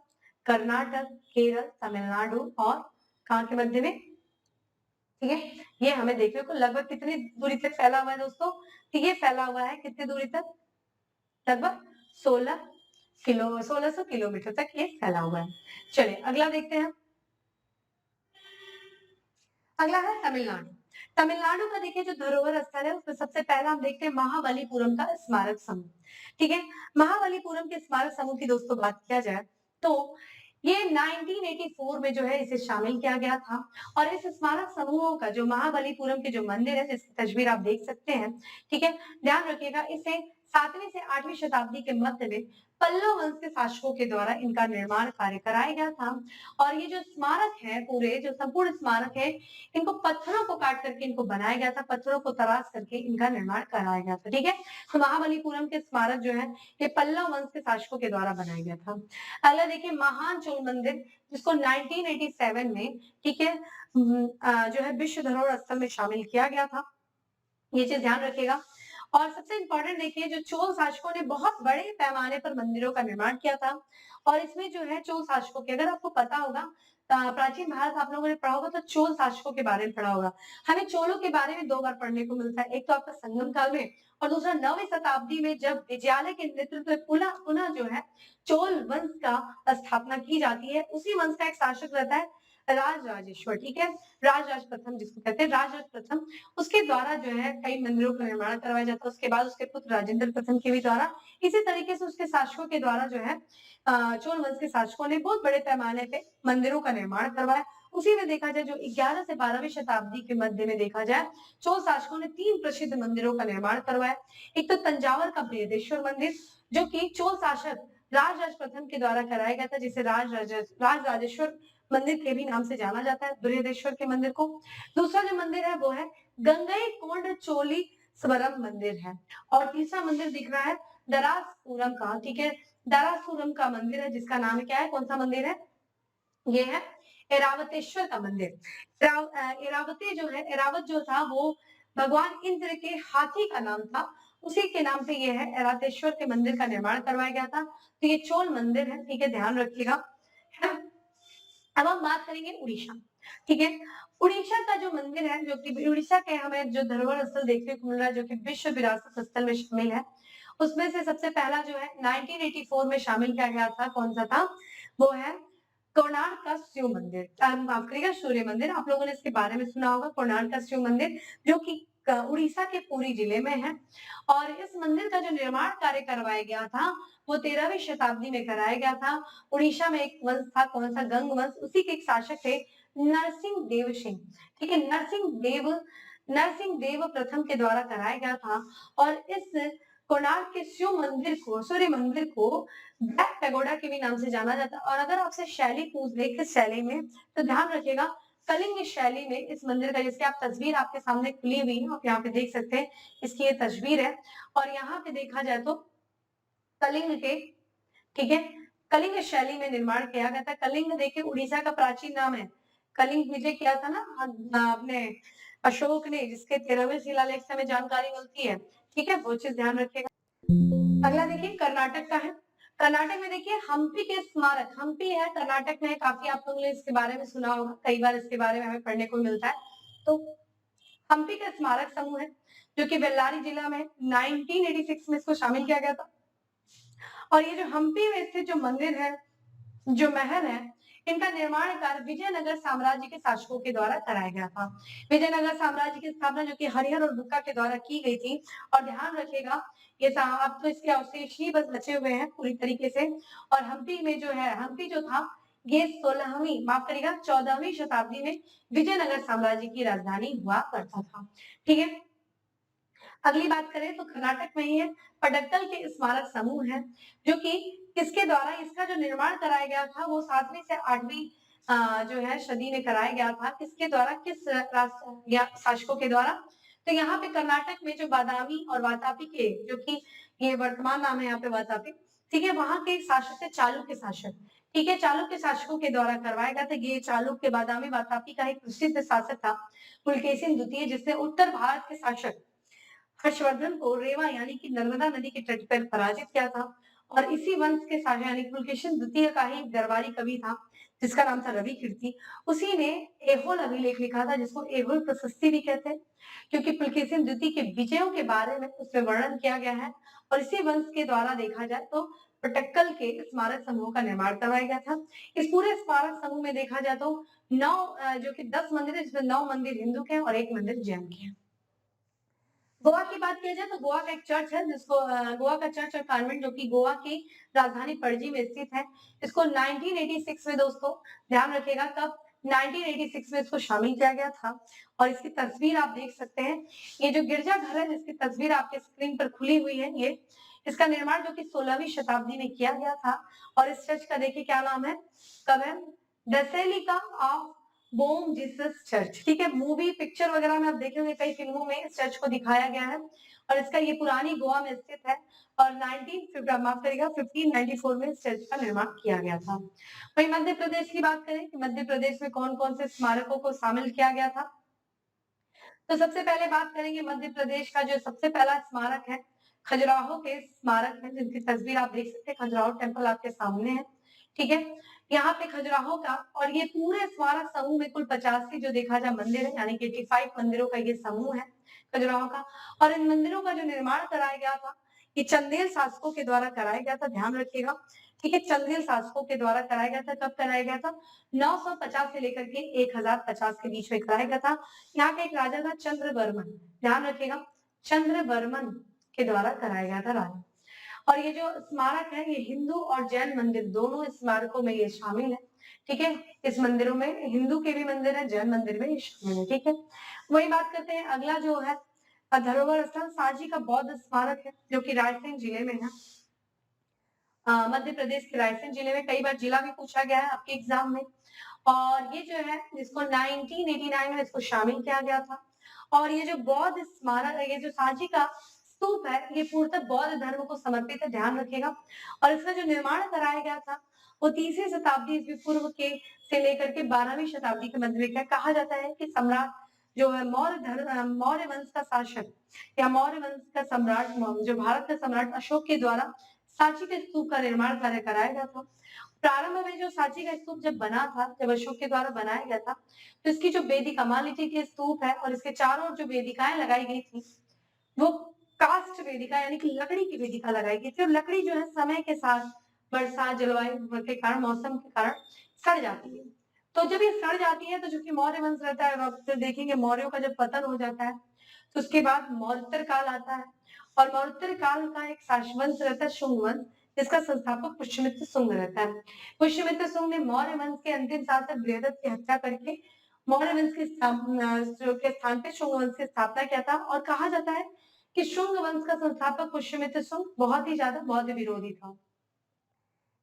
कर्नाटक, केरल, तमिलनाडु और कहां के मध्य में? ठीक है, ये हमें देखने को लगभग कितनी दूरी तक फैला हुआ है दोस्तों? ठीक है, फैला हुआ है कितनी दूरी तक? लगभग 1600 किलोमीटर तक ये फैला हुआ है। चलिए अगला देखते हैं। अगला है तमिलनाडु। तमिलनाडु का देखिए जो धरोहर स्थल है उसमें सबसे पहला हम देखते हैं महाबलीपुरम का स्मारक समूह, ठीक है। महाबलीपुरम के स्मारक समूह की दोस्तों बात किया जाए तो ये 1984 में जो है इसे शामिल किया गया था और इस स्मारक समूहों का जो महाबलीपुरम के जो मंदिर है जिसकी तस्वीर आप देख सकते हैं, ठीक है, ध्यान रखिएगा। इसे 7वीं से 8वीं शताब्दी के मध्य में पल्लव वंश के शासकों के द्वारा इनका निर्माण कार्य कराया गया था और ये जो स्मारक है पूरे जो संपूर्ण स्मारक है इनको पत्थरों को काट करके इनको बनाया गया था, पत्थरों को तराश करके इनका निर्माण कराया गया था, ठीक है। तो महाबलीपुरम के स्मारक जो है ये पल्लव वंश के शासकों के द्वारा बनाया गया था। अगला देखिए महान चोल मंदिर जिसको 1987 में, ठीक है, जो है विश्व धरोहर स्थल में शामिल किया गया था। ये चीज ध्यान रखिएगा। और सबसे इंपॉर्टेंट देखिए जो चोल शासकों ने बहुत बड़े पैमाने पर मंदिरों का निर्माण किया था और इसमें जो है चोल शासकों के, अगर आपको पता होगा प्राचीन भारत आप लोगों ने पढ़ा होगा तो चोल शासकों के बारे में पढ़ा होगा। हमें चोलों के बारे में 2 बार पढ़ने को मिलता है, एक तो आपका संगम काल में और दूसरा 9वीं शताब्दी में जब विजयालय के नेतृत्व में पुनः पुनः जो है चोल वंश का स्थापना की जाती है। उसी वंश का एक शासक रहता है राज राजेश्वर, ठीक है, राज प्रथम जिसको कहते हैं राज प्रथम। उसके द्वारा जो है कई मंदिरों का निर्माण करवाया जाता है। उसके बाद उसके पुत्र राजेंद्र प्रथम के भी द्वारा, इसी तरीके से उसके शासकों के द्वारा जो है चोल वंश के शासकों ने बहुत बड़े पैमाने पे मंदिरों का निर्माण करवाया। उसी में देखा जाए जो 11 से 12वीं शताब्दी के मध्य में देखा जाए चोल शासकों ने 3 प्रसिद्ध मंदिरों का निर्माण करवाया। एक तो तंजावर का बृहदेश्वर मंदिर जो कि चोल शासक राज प्रथम के द्वारा कराया गया था, जिसे राज राजेश्वर मंदिर के भी नाम से जाना जाता है, बृहदेश्वर के मंदिर को। दूसरा जो मंदिर है वो है गंगई कोंड चोली स्वरम मंदिर है और तीसरा मंदिर दिख रहा है दरासपुरम का, ठीक है, दरासपुरम का मंदिर है जिसका नाम क्या है? कौन सा मंदिर है? ये है एरावतेश्वर का मंदिर। एरावती जो है, एरावत जो था वो भगवान इंद्र के हाथी का नाम था, उसी के नाम से ये है एरावतेश्वर के मंदिर का निर्माण करवाया गया था। तो ये चोल मंदिर है, ठीक है, ध्यान रखिएगा। अब हम बात करेंगे उड़ीसा, ठीक है। उड़ीसा का जो मंदिर है जो कि उड़ीसा के हमें जो धरोहर स्थल देखने को मिल रहा है जो कि विश्व विरासत स्थल में शामिल है, उसमें से सबसे पहला जो है 1984 में शामिल किया गया था, कौन सा था? वो है कोणार्क का शिव मंदिर, माफ करिएगा सूर्य मंदिर। आप लोगों ने इसके बारे में सुना होगा, कोणार्क का शिव मंदिर जो कि उड़ीसा के पुरी जिले में है और इस मंदिर का जो निर्माण कार्य करवाया गया था वो 13वीं शताब्दी में कराया गया था। उड़ीसा में एक वंश था, कौन सा? गंग वंश, उसी के एक शासक थे नरसिंह देव सिंह, ठीक है, नरसिंह देव प्रथम के द्वारा कराया गया था और इस कोणार्क के शिव मंदिर को, सूर्य मंदिर को ब्लैक पैगोडा के भी नाम से जाना जाता है। और अगर आपसे शैली पूछ दे किस शैली में, तो ध्यान रखिएगा कलिंग शैली में इस मंदिर का, जिसकी आप तस्वीर आपके सामने खुली हुई है, आप यहाँ पे देख सकते हैं, इसकी ये तस्वीर है और यहाँ पे देखा जाए तो कलिंग के, ठीक है, कलिंग शैली में निर्माण किया गया था। कलिंग देखिए उड़ीसा का प्राचीन नाम है। कलिंग विजय किया था ना अपने अशोक ने, जिसके 13वें शिलालेख से हमें जानकारी मिलती है, ठीक है, वो चीज ध्यान रखिएगा। अगला देखिए कर्नाटक का है। कर्नाटक में देखिए हम्पी के स्मारक, हम्पी है कर्नाटक में, काफी आप लोगों ने इसके बारे में सुना होगा, कई बार इसके बारे में हमें पढ़ने को मिलता है। तो हम्पी का स्मारक समूह है जो कि बेल्लारी जिला में 1986 में इसको शामिल किया गया था। और ये जो हम्पी में स्थित जो मंदिर है, जो महल है, इनका निर्माण कार्य विजयनगर साम्राज्य के शासकों के द्वारा कराया गया था। विजयनगर साम्राज्य की स्थापना जो कि हरिहर और बुक्का के द्वारा की गई थी। और ध्यान रखिएगा ये अब तो इसके अवशेष ही बस बचे हुए हैं पूरी तरीके से। और हम्पी में जो है, हम्पी जो था ये 16वीं, माफ करिएगा 14वीं शताब्दी में विजयनगर साम्राज्य की राजधानी हुआ करता था। ठीक है, अगली बात करें तो कर्नाटक में ही है पडक्कल के स्मारक समूह है, जो कि किसके द्वारा इसका जो निर्माण कराया गया था वो 7वीं से 8वीं जो है सदी में कराया गया था। किसके द्वारा, किस राष्ट्र या शासकों के द्वारा? तो यहाँ पे कर्नाटक में जो बादामी और वातापी के, जो कि ये वर्तमान नाम है यहाँ पे वातापी, ठीक है, वहां के शासक थे चालुक्य शासक। ठीक है, चालुक्य शासकों के द्वारा करवाया गया था। ये चालुक्य बादामी वातापी का एक प्रसिद्ध शासक था पुलकेशिन द्वितीय, जिसने उत्तर भारत के शासक हर्षवर्धन को रेवा यानी कि नर्मदा नदी के तट पर पराजित किया था। और इसी वंश के शासक यानी पुलकेशिन द्वितीय का ही दरबारी कवि था जिसका नाम था रवि कीर्ति। उसी ने एहोल अभिलेख लिखा था जिसको एहोल प्रशस्ति भी कहते हैं, क्योंकि पुलकेशिन द्वितीय के विजयों के बारे में उसमें वर्णन किया गया है। और इसी वंश के द्वारा देखा जाए तो पटक्कल के स्मारक समूह का निर्माण करवाया गया था। इस पूरे स्मारक समूह में देखा जाए तो 9 जो कि 10 मंदिर है, जिसमें 9 मंदिर हिंदू के हैं और 1 मंदिर जैन के हैं। गोवा की बात किया जाए तो गोवा का एक चर्च है जिसको गोवा का चर्च और कॉन्वेंट जो कि गोवा की राजधानी पणजी में स्थित है। इसको 1986 में दोस्तों ध्यान रखिएगा कब 1986 में इसको शामिल किया गया था। और इसकी तस्वीर आप देख सकते हैं, ये जो गिरजाघर है जिसकी तस्वीर आपके स्क्रीन पर खुली हुई है, ये इसका निर्माण जो कि 16वीं शताब्दी में किया गया था। और इस चर्च का देखिए क्या नाम है, कब है, Basilica of Bom Jesus church. ठीक है, मूवी पिक्चर वगैरह में आप देखेंगे कई फिल्मों में इस चर्च को दिखाया गया है। और इसका ये पुरानी गोवा में स्थित है। और 1594 में इस चर्च का निर्माण किया गया था। वही मध्य प्रदेश की बात करें कि मध्य प्रदेश में कौन कौन से स्मारकों को शामिल किया गया था, तो सबसे पहले बात करेंगे मध्य प्रदेश का जो सबसे पहला स्मारक है खजुराहो के स्मारक है, जिनकी तस्वीर आप देख सकते हैं। खजुराहो टेम्पल आपके सामने है। ठीक है, यहाँ पे खजुराहो का, और ये पूरे स्मारक समूह में कुल 85 जो देखा जाए मंदिर है, यानी कि 85 मंदिरों का ये समूह है खजुराहो का। और इन मंदिरों का जो निर्माण कराया गया था ये चंदेल शासकों के द्वारा कराया गया था, ध्यान रखिएगा। ठीक है, चंदेल शासकों के द्वारा कराया गया था। कब कराया गया था, 950 से लेकर के 1050 के बीच में कराया गया था। यहाँ का एक राजा था चंद्रवर्मन, ध्यान रखिएगा, चंद्रवर्मन के द्वारा कराया गया था राजा। और ये जो स्मारक है ये हिंदू और जैन मंदिर दोनों स्मारकों में ये शामिल है। ठीक है, इस मंदिरों में हिंदू के भी मंदिर है, जैन मंदिर में ये शामिल है। ठीक है, वही बात करते हैं अगला जो है धरोहर स्थल सांची का बौद्ध स्मारक है, जो कि रायसेन जिले में है। मध्य प्रदेश के रायसेन जिले में, कई बार जिला भी पूछा गया है आपके एग्जाम में। और ये जो है जिसको 1989 में इसको शामिल किया गया था। और ये जो बौद्ध स्मारक है, ये जो सांची का स्तूप है, ये पूर्णतः बौद्ध धर्म को समर्पित है, ध्यान रखिएगा। और इसका जो निर्माण कराया गया था वो 30वीं शताब्दी ईस्वी पूर्व के से लेकर के 12वीं शताब्दी के मध्य में। कहा जाता है कि सम्राट जो है मौर्य वंश का शासक या मौर्य वंश का सम्राट, जो भारत का सम्राट अशोक के द्वारा सांची के स्तूप का निर्माण कार्य कराया गया था। प्रारंभ में जो सांची का स्तूप जब बना था, जब अशोक के द्वारा बनाया गया था, तो इसकी जो वेदिका, मान लीजिए कि स्तूप है और इसके चारों ओर जो वेदिकाएं लगाई गई थी वो कास्ट वेदिका यानी कि लकड़ी की वेदिका लगाई गई थी। और लकड़ी जो है समय के साथ बरसात जलवायु के कारण, मौसम के कारण सड़ जाती है। तो जब ये सड़ जाती है तो जो कि मौर्य वंश रहता है, आप देखेंगे मौर्यों का जब पतन हो जाता है तो उसके बाद मौर्योत्तर काल आता है। और मौर्योत्तर काल का एक शासवंश रहता है शुंग वंश, जिसका संस्थापक पुष्यमित्र शुंग रहता है। पुष्यमित्र शुंग ने मौर्य वंश के अंतिम शासक बृहदत्त की हत्या करके मौर्य वंश के स्थान पे शुंग वंश की स्थापना किया था। और कहा जाता है कि शुंग वंश का संस्थापक पुष्यमित्र शुंग बहुत ही ज्यादा बौद्ध विरोधी था।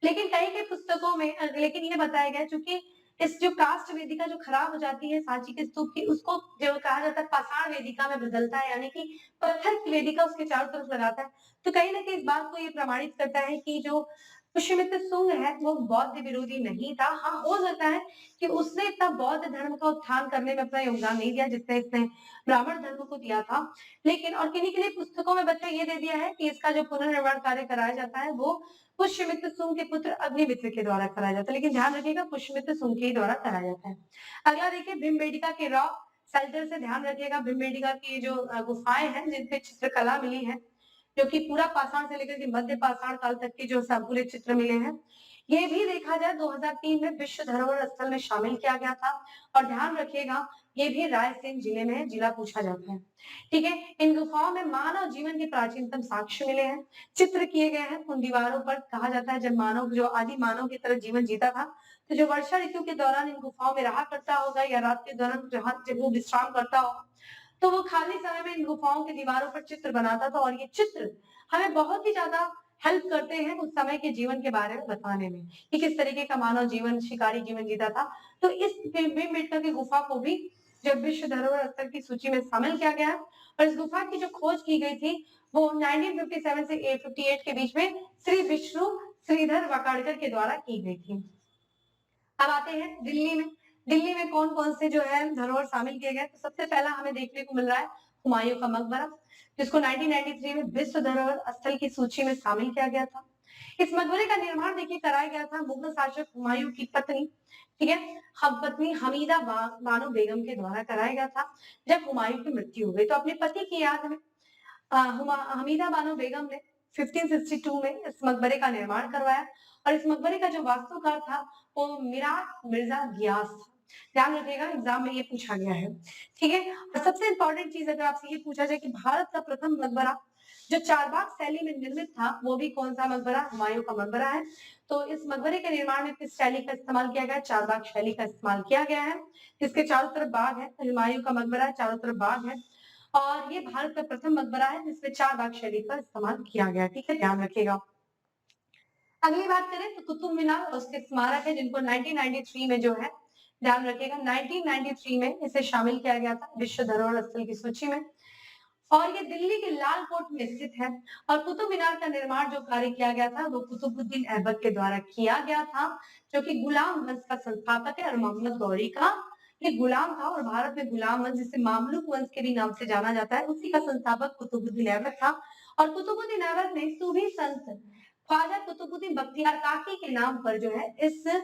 लेकिन कई कई पुस्तकों में लेकिन ये बताया गया चूंकि इस जो कास्ट वेदिका जो खराब हो जाती है सांची के स्तूप की, उसको जो कहा जाता है पाषाण वेदिका में बदलता है, यानी कि पत्थर की वेदिका उसके चारों तरफ लगाता है। तो कहीं ना कहीं इस बात को ये प्रमाणित करता है कि जो पुष्यमित्र सुंग है वो बौद्ध विरोधी नहीं था। हाँ, हो सकता है कि उसने इतना बौद्ध धर्म का उत्थान करने में अपना योगदान नहीं दिया जितने इसने ब्राह्मण धर्म को दिया था। लेकिन और किन्हीं-किन्हीं पुस्तकों में बच्चा ये दे दिया है कि इसका जो पुनर्निर्माण कार्य कराया जाता है वो पुष्यमित्र सुंग के पुत्र अग्निमित्र के द्वारा कराया जाता है। लेकिन ध्यान रखिएगा पुष्यमित्र सुंग के ही द्वारा कराया जाता है। अगला देखिए भीमबेटका के रॉक शेल्टर से ध्यान रखिएगा। भीमबेटका की जो गुफाएँ हैं जिन पे चित्रकला मिली है, जो कि पूरा पाषाण से लेकर के मध्य पाषाण काल तक के जो पूरे चित्र मिले हैं, ये भी देखा जाए 2003 में विश्व धरोहर स्थल में शामिल किया गया था। और ध्यान रखिएगा ये भी रायसेन जिले में है, जिला पूछा जाता है। ठीक है, इन गुफाओं में मानव जीवन के प्राचीनतम साक्ष्य मिले हैं, चित्र किए गए हैं। उन दीवारों पर कहा जाता है जब मानव जो आदि मानव की तरह जीवन जीता था, तो जो वर्षा ऋतु के दौरान इन गुफाओं में रहा करता होगा या रात के दौरान जहां जब वो विश्राम करता होगा, तो वो खाली समय में इन गुफाओं की दीवारों पर चित्र बनाता था। और ये चित्र हमें बहुत ही ज्यादा हेल्प करते हैं उस समय के जीवन के बारे में बताने में कि किस तरीके का मानव जीवन शिकारी जीवन जीता था। तो इस भीमबेटका की गुफा को भी जब विश्व धरोहर स्थल की सूची में शामिल किया गया और इस गुफा की जो खोज की गई थी वो 1957 से 858 के बीच में श्री विष्णु श्रीधर वाकाड़कर के द्वारा की गई थी। अब आते हैं दिल्ली में। दिल्ली में कौन-कौन से जो है धरोहर शामिल किए गए? तो सबसे पहला हमें देखने को मिल रहा है हुमायूं का मकबरा, जिसको 1993 में विश्व धरोहर स्थल की सूची में शामिल किया गया था। इस मकबरे का निर्माण देखिए कराया गया था मुगल शासक हुमायूं की पत्नी, ठीक है, हम पत्नी हमीदा बानो बेगम के द्वारा कराया गया था जब हुमायूं की मृत्यु हो गई। तो अपने पति की याद में हमीदा बानो बेगम ने 1562 में इस मकबरे का निर्माण करवाया और इस मकबरे का जो वास्तुकार था वो मिराट मिर्जा गियास था। ध्यान रखिएगा एग्जाम में ये पूछा गया है। ठीक है, और सबसे इंपॉर्टेंट चीज अगर आपसे ये पूछा जाए कि भारत का प्रथम मकबरा जो चारबाग शैली में निर्मित था वो भी कौन सा मकबरा? हुमायूं का मकबरा है। तो इस मकबरे के निर्माण में किस शैली का इस्तेमाल किया गया है? चारबाग शैली का इस्तेमाल किया गया है। इसके चारों तरफ बाग है, हुमायूं का मकबरा है, चारों तरफ बाग है और ये भारत का प्रथम मकबरा है जिसमें चार बाग शैली का इस्तेमाल किया गया। ठीक है, ध्यान रखिएगा। अगली बात करें तो कुतुब मीनार और उसके स्मारक है जिनको 1993 में जो है ध्यान रखिएगा 1993 में इसे शामिल किया गया था विश्व धरोहर स्थल की सूची में और ये दिल्ली के लाल कोट में स्थित है। और कुतुब मीनार का निर्माण जो कार्य किया गया था वो कुतुबुद्दीन ऐबक के द्वारा किया गया था जो कि गुलाम वंश का संस्थापक है और मोहम्मद गौरी का ये गुलाम था और भारत में गुलाम वंश जिसे मामलुक वंश के भी नाम से जाना जाता है उसी का संस्थापक कुतुबुद्दीन ऐबक था। और कुतुबुद्दीन ऐबक ने सूफी संत ख्वाजा कुतुबुद्दीन बख्तियार काकी के नाम पर जो है इस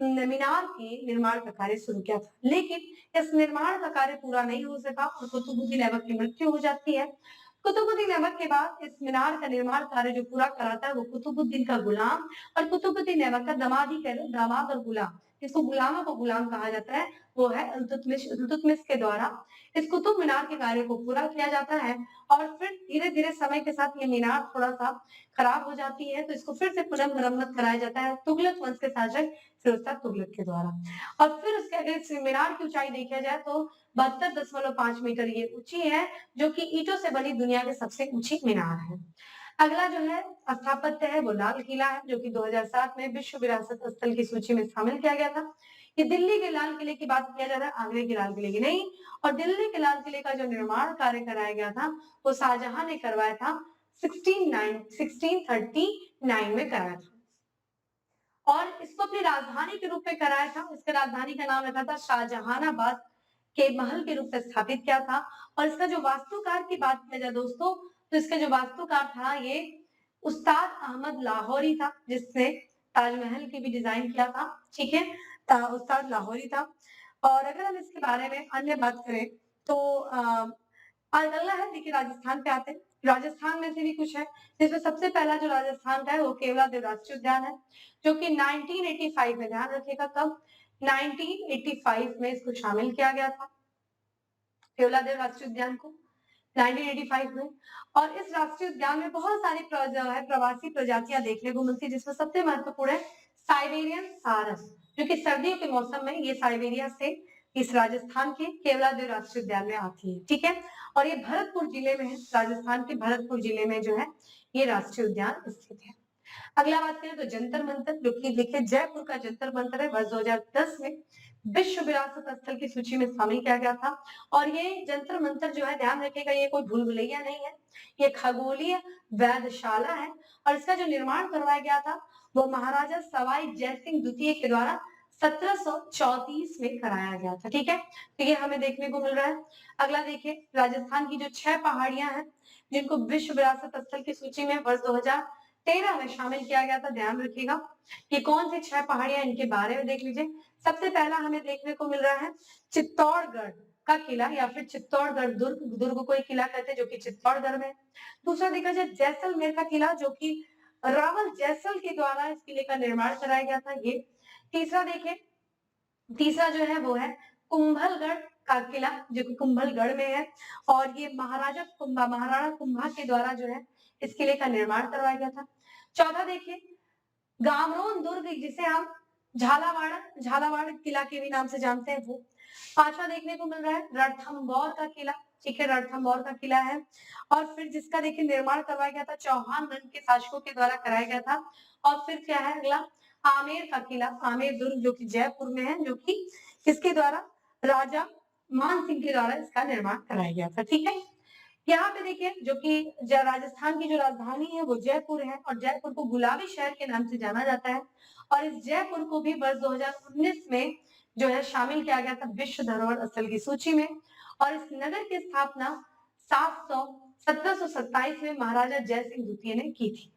मीनार के निर्माण का कार्य शुरू किया था। लेकिन इस निर्माण का कार्य पूरा नहीं हो सका और कुतुबुद्दीन ऐबक की मृत्यु हो जाती है। कुतुबुद्दीन ऐबक के बाद इस मीनार का निर्माण कार्य जो पूरा कराता है वो कुतुबुद्दीन का गुलाम और कुतुबुद्दीन ऐबक का दामाद ही कह लो, दामाद और गुलाम, जिसको गुलामों को गुलाम कहा जाता है, वो है इल्तुतमिश। इल्तुतमिश के द्वारा इस कुतुब मीनार के कार्य को पूरा किया जाता है और फिर धीरे-धीरे समय के साथ ये मीनार थोड़ा-सा खराब हो जाती है तो इसको फिर से पुनः मरम्मत कराया जाता है तुगलक वंश के शासक फिरोज तुगलक के द्वारा। और फिर उसके अगर इस मीनार की ऊंचाई देखा जाए तो 72.5 मीटर ये ऊंची है जो कि ईंटों से बनी दुनिया की सबसे ऊंची मीनार है। अगला जो है स्थापत्य है वो लाल किला है जो कि 2007 में विश्व विरासत स्थल की सूची में शामिल किया गया था। ये दिल्ली के लाल किले की बात किया जा रहा है, आगरे के लाल किले की नहीं। और दिल्ली के लाल किले का जो निर्माण कार्य कराया गया था वो शाहजहां ने करवाया था 1639 में कराया था और इसको अपनी राजधानी के रूप में कराया था। इसके राजधानी का नाम रखा था शाहजहानाबाद के महल के रूप में स्थापित किया था। और इसका जो वास्तुकार की बात किया जाए दोस्तों तो इसका जो वास्तुकार था ये उस्ताद अहमद लाहौरी था जिसने ताजमहल की भी डिजाइन किया था। ठीक है, उस्ताद लाहौरी था। और अगर हम इसके बारे में अन्य बात करें तो अगला है देखिए राजस्थान पे आते हैं। राजस्थान में से भी कुछ है जिसमें सबसे पहला जो राजस्थान का है वो केवलादेव राष्ट्रीय उद्यान है जो कि 1985 में ध्यान रखिएगा कब 1985 में इसको शामिल किया गया था केवलादेव राष्ट्रीय उद्यान को 1985 में। और इस राष्ट्रीय उद्यान में बहुत सारी प्रवासी प्रजातियां देखने को मिलती है जिसमें सबसे महत्वपूर्ण है साइबेरियन सारस जो कि सर्दियों के मौसम में ये साइबेरिया से इस राजस्थान के केवलादेव राष्ट्रीय उद्यान में आती है। ठीक है, और ये भरतपुर जिले में है, राजस्थान के भरतपुर जिले में जो है ये राष्ट्रीय उद्यान स्थित है। अगला बात करें तो जंतर मंतर जो कि देखिए जयपुर का जंतर मंतर है वर्ष 2010 में विश्व विरासत स्थल की सूची में शामिल किया गया था। और ये जंतर मंतर जो है ध्यान रखिएगा ये कोई भूल भुलैया नहीं है, ये खगोलीय वेधशाला है और इसका जो निर्माण करवाया गया था वो महाराजा सवाई जयसिंह द्वितीय के द्वारा 1734 में कराया गया था। ठीक है, तो ये हमें देखने को मिल रहा है। अगला देखिए, राजस्थान की जो 6 पहाड़ियां हैं जिनको विश्व विरासत स्थल की सूची में वर्ष 2013 में शामिल किया गया था, ध्यान रखिएगा ये कौन सी 6 पहाड़ियां, इनके बारे में देख लीजिए। सबसे पहला हमें देखने को मिल रहा है चित्तौड़गढ़ का किला या फिर चित्तौड़गढ़ दुर्ग, दुर्ग को एक किला कहते हैं जो कि चित्तौड़गढ़ में। दूसरा देखा जाए जैसलमेर का किला जो कि रावल जैसल के द्वारा इस किले का निर्माण कराया गया था ये। तीसरा देखिए, तीसरा जो है वो है कुंभलगढ़ का किला जो कि कुंभलगढ़ में है और ये महाराणा कुंभा के द्वारा जो है इस किले का निर्माण करवाया गया था। चौथा देखिए, गामरोन दुर्ग जिसे हम झालावाड़ किला के भी नाम से जानते हैं वो। पांचवा देखने को मिल रहा है रणथंभौर का किला, ठीक है, रणथंभौर का किला है और फिर जिसका देखिए निर्माण करवाया गया था चौहान वंश के शासकों के द्वारा कराया गया था। और फिर क्या है अगला, आमेर का किला, आमेर दुर्ग जो कि जयपुर में है, जो कि किसके द्वारा, राजा मान सिंह के द्वारा इसका निर्माण कराया गया था। ठीक है, यहाँ पे देखिए जो कि राजस्थान की जो राजधानी है वो जयपुर है और जयपुर को गुलाबी शहर के नाम से जाना जाता है और इस जयपुर को भी वर्ष 2019 में जो है शामिल किया गया था विश्व धरोहर स्थल की सूची में। और इस नगर की स्थापना 1727 में महाराजा जयसिंह द्वितीय ने की थी।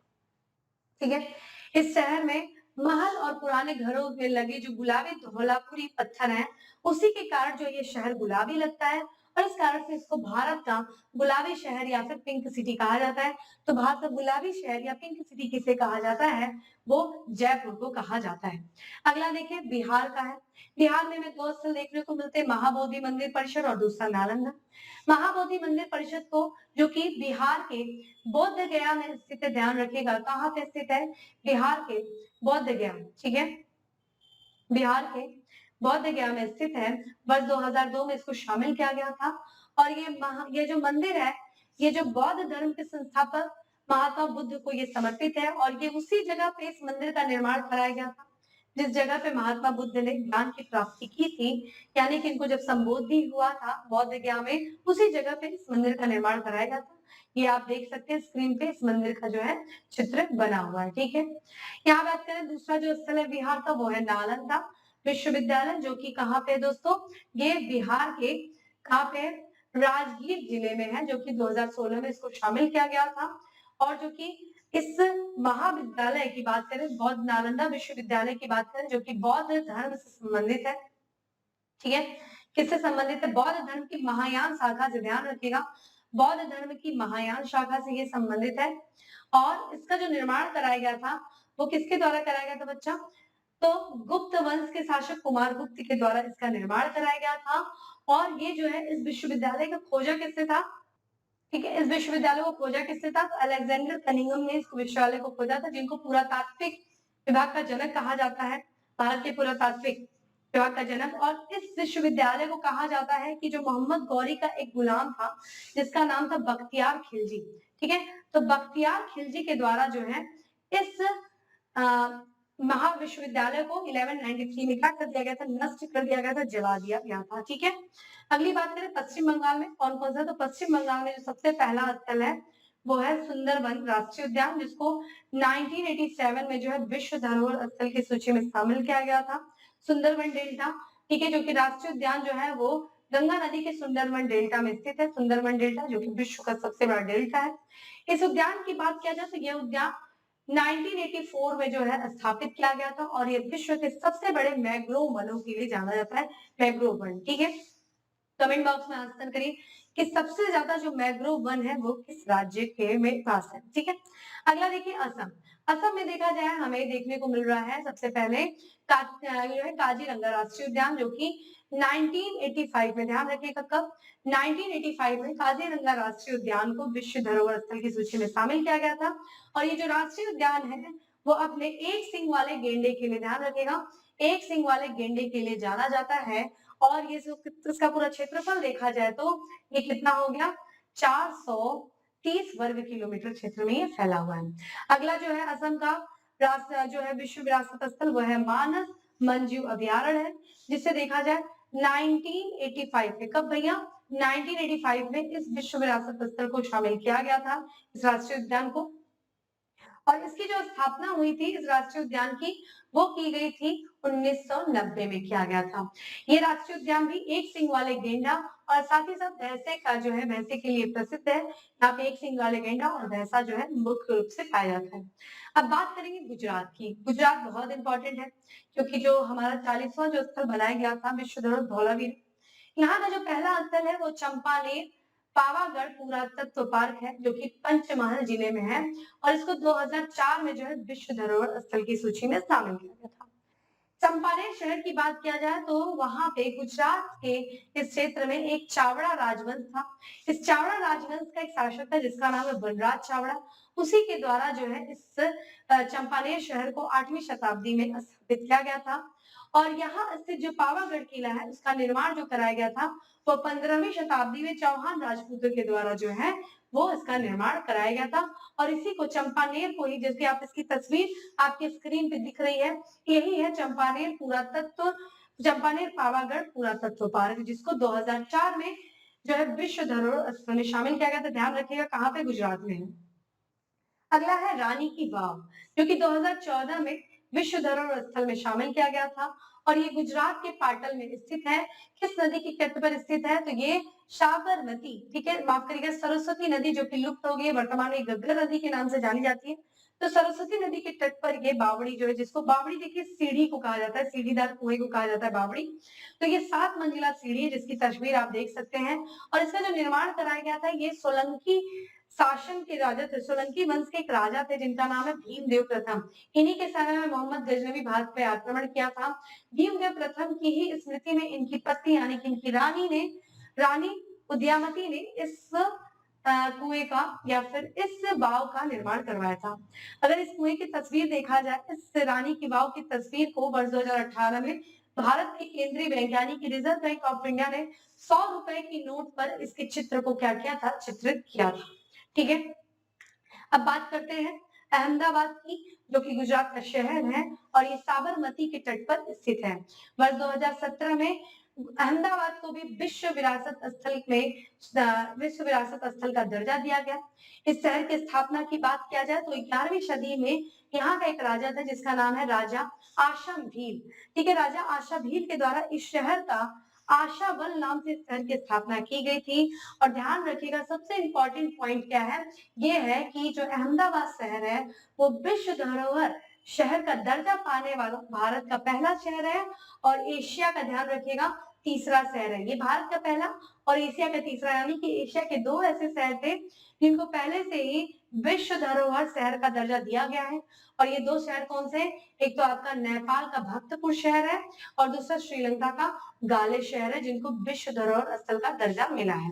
ठीक है, इस शहर में महल और पुराने घरों में लगे जो गुलाबी धौलापुरी पत्थर हैं, उसी के कारण जो ये शहर गुलाबी लगता है और इस कारण से इसको भारत का गुलाबी शहर या फिर पिंक सिटी कहा जाता है। तो भारत का गुलाबी शहर या पिंक सिटी किसे कहा जाता है, वो जयपुर को कहा जाता है। अगला देखिए बिहार का है। बिहार में हमें 2 स्थल देखने को मिलते हैं, महाबोधि मंदिर परिसर और दूसरा नालंदा। महाबोधि मंदिर परिषद को जो कि बिहार के बोध गया में स्थित है, ध्यान रखिएगा कहाँ पे स्थित है, बिहार के बोध गया, ठीक है, बिहार के बोध गया में स्थित है। वर्ष 2002 में इसको शामिल किया गया था और ये जो मंदिर है ये जो बौद्ध धर्म के संस्थापक महात्मा बुद्ध को ये समर्पित है और ये उसी जगह पे इस मंदिर का निर्माण कराया गया था जिस जगह पे महात्मा बुद्ध ने ज्ञान की प्राप्ति की थी, यानी कि इनको जब संबोधि हुआ था बौद्ध गया में, उसी जगह पे इस मंदिर का निर्माण कराया गया था। ये आप देख सकते हैं स्क्रीन पे इस मंदिर का जो है चित्र बना हुआ है। ठीक है, यहाँ बात करें दूसरा जो स्थल है बिहार का वो है नालंदा विश्वविद्यालय, जो कि कहाँ पे दोस्तों, ये बिहार के कहाँ पे, राजगीर जिले में है, जो कि 2016 में इसको शामिल किया गया था। और जो कि इस महाविद्यालय की बात करें, बौद्ध नालंदा विश्वविद्यालय की बात करें, जो कि बौद्ध धर्म से संबंधित है। ठीक है, किससे संबंधित है, बौद्ध धर्म की महायान शाखा से, ध्यान रखिएगा बौद्ध धर्म की महायान शाखा से ये संबंधित है। और इसका जो निर्माण कराया गया था वो किसके द्वारा कराया गया था बच्चा, तो गुप्त वंश के शासक कुमार गुप्त के द्वारा इसका निर्माण कराया गया था। और ये जो है इस विश्वविद्यालय का खोजा किससे था, ठीक है, इस विश्वविद्यालय को खोजा किससे था, तो अलेक्जेंडर कनिंघम ने इस विश्वविद्यालय को खोजा था, जिनको पुरातात्विक विभाग का जनक कहा जाता है, भारत के पुरातात्विक विभाग का जनक। और इस विश्वविद्यालय को कहा जाता है कि जो मोहम्मद गौरी का एक गुलाम था जिसका नाम था बख्तियार खिलजी, ठीक है, तो बख्तियार खिलजी के द्वारा जो है इस महाविश्वविद्यालय को 1193 में क्या कर दिया गया था, नष्ट कर दिया गया था, जला दिया गया था। ठीक है, अगली बात करें पश्चिम बंगाल में कौन कौन सा, तो पश्चिम बंगाल में जो सबसे पहला स्थल है वो है सुंदरवन राष्ट्रीय उद्यान, जिसको 1987 में जो है विश्व धरोहर स्थल की सूची में शामिल किया गया था। सुंदरवन डेल्टा, ठीक है, जो कि राष्ट्रीय उद्यान जो है वो गंगा नदी के सुंदरवन डेल्टा में स्थित है। सुंदरवन डेल्टा जो कि विश्व का सबसे बड़ा डेल्टा है। इस उद्यान की बात किया जाए तो यह उद्यान 1984 में जो है स्थापित किया गया था और ये विश्व के सबसे बड़े मैंग्रोव वनों के लिए जाना जाता है, मैंग्रोव वन। ठीक है, कमेंट बॉक्स में आंसर करिए कि सबसे ज्यादा जो मैंग्रोव वन है वो किस राज्य के में पास है। ठीक है, अगला देखिए असम। असम में देखा जाए हमें देखने को मिल रहा है सबसे पहले जो है काजीरंगा राष्ट्रीय उद्यान, जो कि 1985 में, ध्यान रखिएगा कब, 1985 में काजीरंगा राष्ट्रीय उद्यान को विश्व धरोहर स्थल की सूची में शामिल किया गया था। और ये जो राष्ट्रीय उद्यान है वो अपने एक सींग वाले गेंडे के लिए, ध्यान रखिएगा, एक सींग वाले गेंडे के लिए जाना जाता है। और ये इसका पूरा क्षेत्रफल देखा जाए तो ये कितना हो गया, 430 वर्ग किलोमीटर क्षेत्र में ये फैला हुआ है। अगला जो है असम का जो है विश्व विरासत स्थल वो है मानस मंजू अभयारण्य है, जिसे देखा जाए 1985 में, कब भैया, 1985 में इस विश्व विरासत स्थल को शामिल किया गया था, इस राष्ट्रीय उद्यान को। और इसकी जो स्थापना हुई थी इस राष्ट्रीय उद्यान की, वो की गई थी 1990 में किया गया था। ये राष्ट्रीय उद्यान भी एक सींग वाले गेंडा और साथ ही साथ भैंसे का जो है भैंसे के लिए प्रसिद्ध है। यहाँ पे एक सींग वाले गेंडा और भैंसा जो है मुख्य रूप से पाया जाता है। अब बात करेंगे गुजरात की। गुजरात बहुत इंपॉर्टेंट है क्योंकि जो हमारा 40वां जो स्थल बनाया गया था विश्व धरोहर धौलावीर, यहाँ का जो पहला स्थल है वो चंपानेर पावागढ़ पुरातत्व पार्क है जो कि पंचमहल जिले में है और इसको 2004 में जो है विश्व धरोहर स्थल की सूची में शामिल किया गया था। चंपानेर शहर की बात किया जाए तो वहां पे गुजरात के इस क्षेत्र में एक चावड़ा राजवंश था। इस चावड़ा राजवंश का एक शासक था जिसका नाम है बनराज चावड़ा। उसी के द्वारा जो है इस चंपानेर शहर को 8वीं शताब्दी में स्थापित किया गया था और यहाँ स्थित जो पावागढ़ किला है उसका निर्माण जो कराया गया था वो 15वीं शताब्दी में चौहान राजपूतों के द्वारा जो है वो इसका निर्माण कराया गया था और इसी को चंपानेर को ही, जैसे आप इसकी तस्वीर आपकी स्क्रीन पे दिख रही है, यही है चंपानेर पावागढ़ पुरातत्व पार्क, जिसको 2004 में जो है विश्व धरोहर स्थल में शामिल किया गया था। ध्यान रखिएगा कहाँ पे, गुजरात में है। अगला है रानी की वाव, जो कि 2014 में विश्व धरोहर स्थल में शामिल किया गया था और ये गुजरात के पाटल में स्थित है। किस नदी के तट पर स्थित है, तो ये साबरमती, ठीक है, माफ करिएगा, सरस्वती नदी जो कि लुप्त हो गई है, वर्तमान में घग्गर नदी के नाम से जानी जाती है। तो सरस्वती नदी के तट पर ये बावड़ी जो है, जिसको बावड़ी देखिए सीढ़ी को कहा जाता है, सीढ़ीदार कुएं को कहा जाता है बावड़ी। तो ये 7 मंजिला सीढ़ी है जिसकी तस्वीर आप देख सकते हैं और इसका जो निर्माण कराया गया था ये सोलंकी शासन के राजा थे, सोलंकी वंश के एक राजा थे जिनका नाम है भीमदेव प्रथम। इन्हीं के समय में मोहम्मद गजनवी भारत पे आक्रमण किया था। भीमदेव प्रथम की ही स्मृति में इनकी पत्नी यानी कि इनकी रानी उद्यामती ने इस कुएं का या फिर इस वाव का निर्माण करवाया था। अगर इस कुएं की तस्वीर देखा जाए, इस रानी की वाव की तस्वीर को वर्ष 2018 में भारत के केंद्रीय बैंक यानी कि रिजर्व बैंक ऑफ इंडिया ने 100 रुपए की नोट पर इसके चित्र को क्या किया था, चित्रित किया था। ठीक है, अब बात करते हैं अहमदाबाद की, जो कि गुजरात का शहर है और ये साबरमती के तट पर स्थित है। वर्ष 2017 में अहमदाबाद को भी विश्व विरासत स्थल का दर्जा दिया गया। इस शहर की स्थापना की बात किया जाए तो 11वीं सदी में यहाँ का एक राजा था जिसका नाम है राजा आशा भील। ठीक है, राजा आशा भील के द्वारा इस शहर का आशावल नाम से शहर की स्थापना की गई थी। और ध्यान रखिएगा सबसे इंपॉर्टेंट पॉइंट क्या है, ये है कि जो अहमदाबाद शहर है वो विश्व धरोहर शहर का दर्जा पाने वाला भारत का पहला शहर है और एशिया का, ध्यान रखिएगा, तीसरा शहर है। ये भारत का पहला और एशिया का तीसरा, यानी कि एशिया के 2 ऐसे शहर थे जिनको पहले से ही विश्व धरोहर शहर का दर्जा दिया गया है। और ये 2 शहर कौन से, एक तो आपका नेपाल का भक्तपुर शहर है और दूसरा श्रीलंका का गाले शहर है जिनको विश्व धरोहर स्थल का दर्जा मिला है।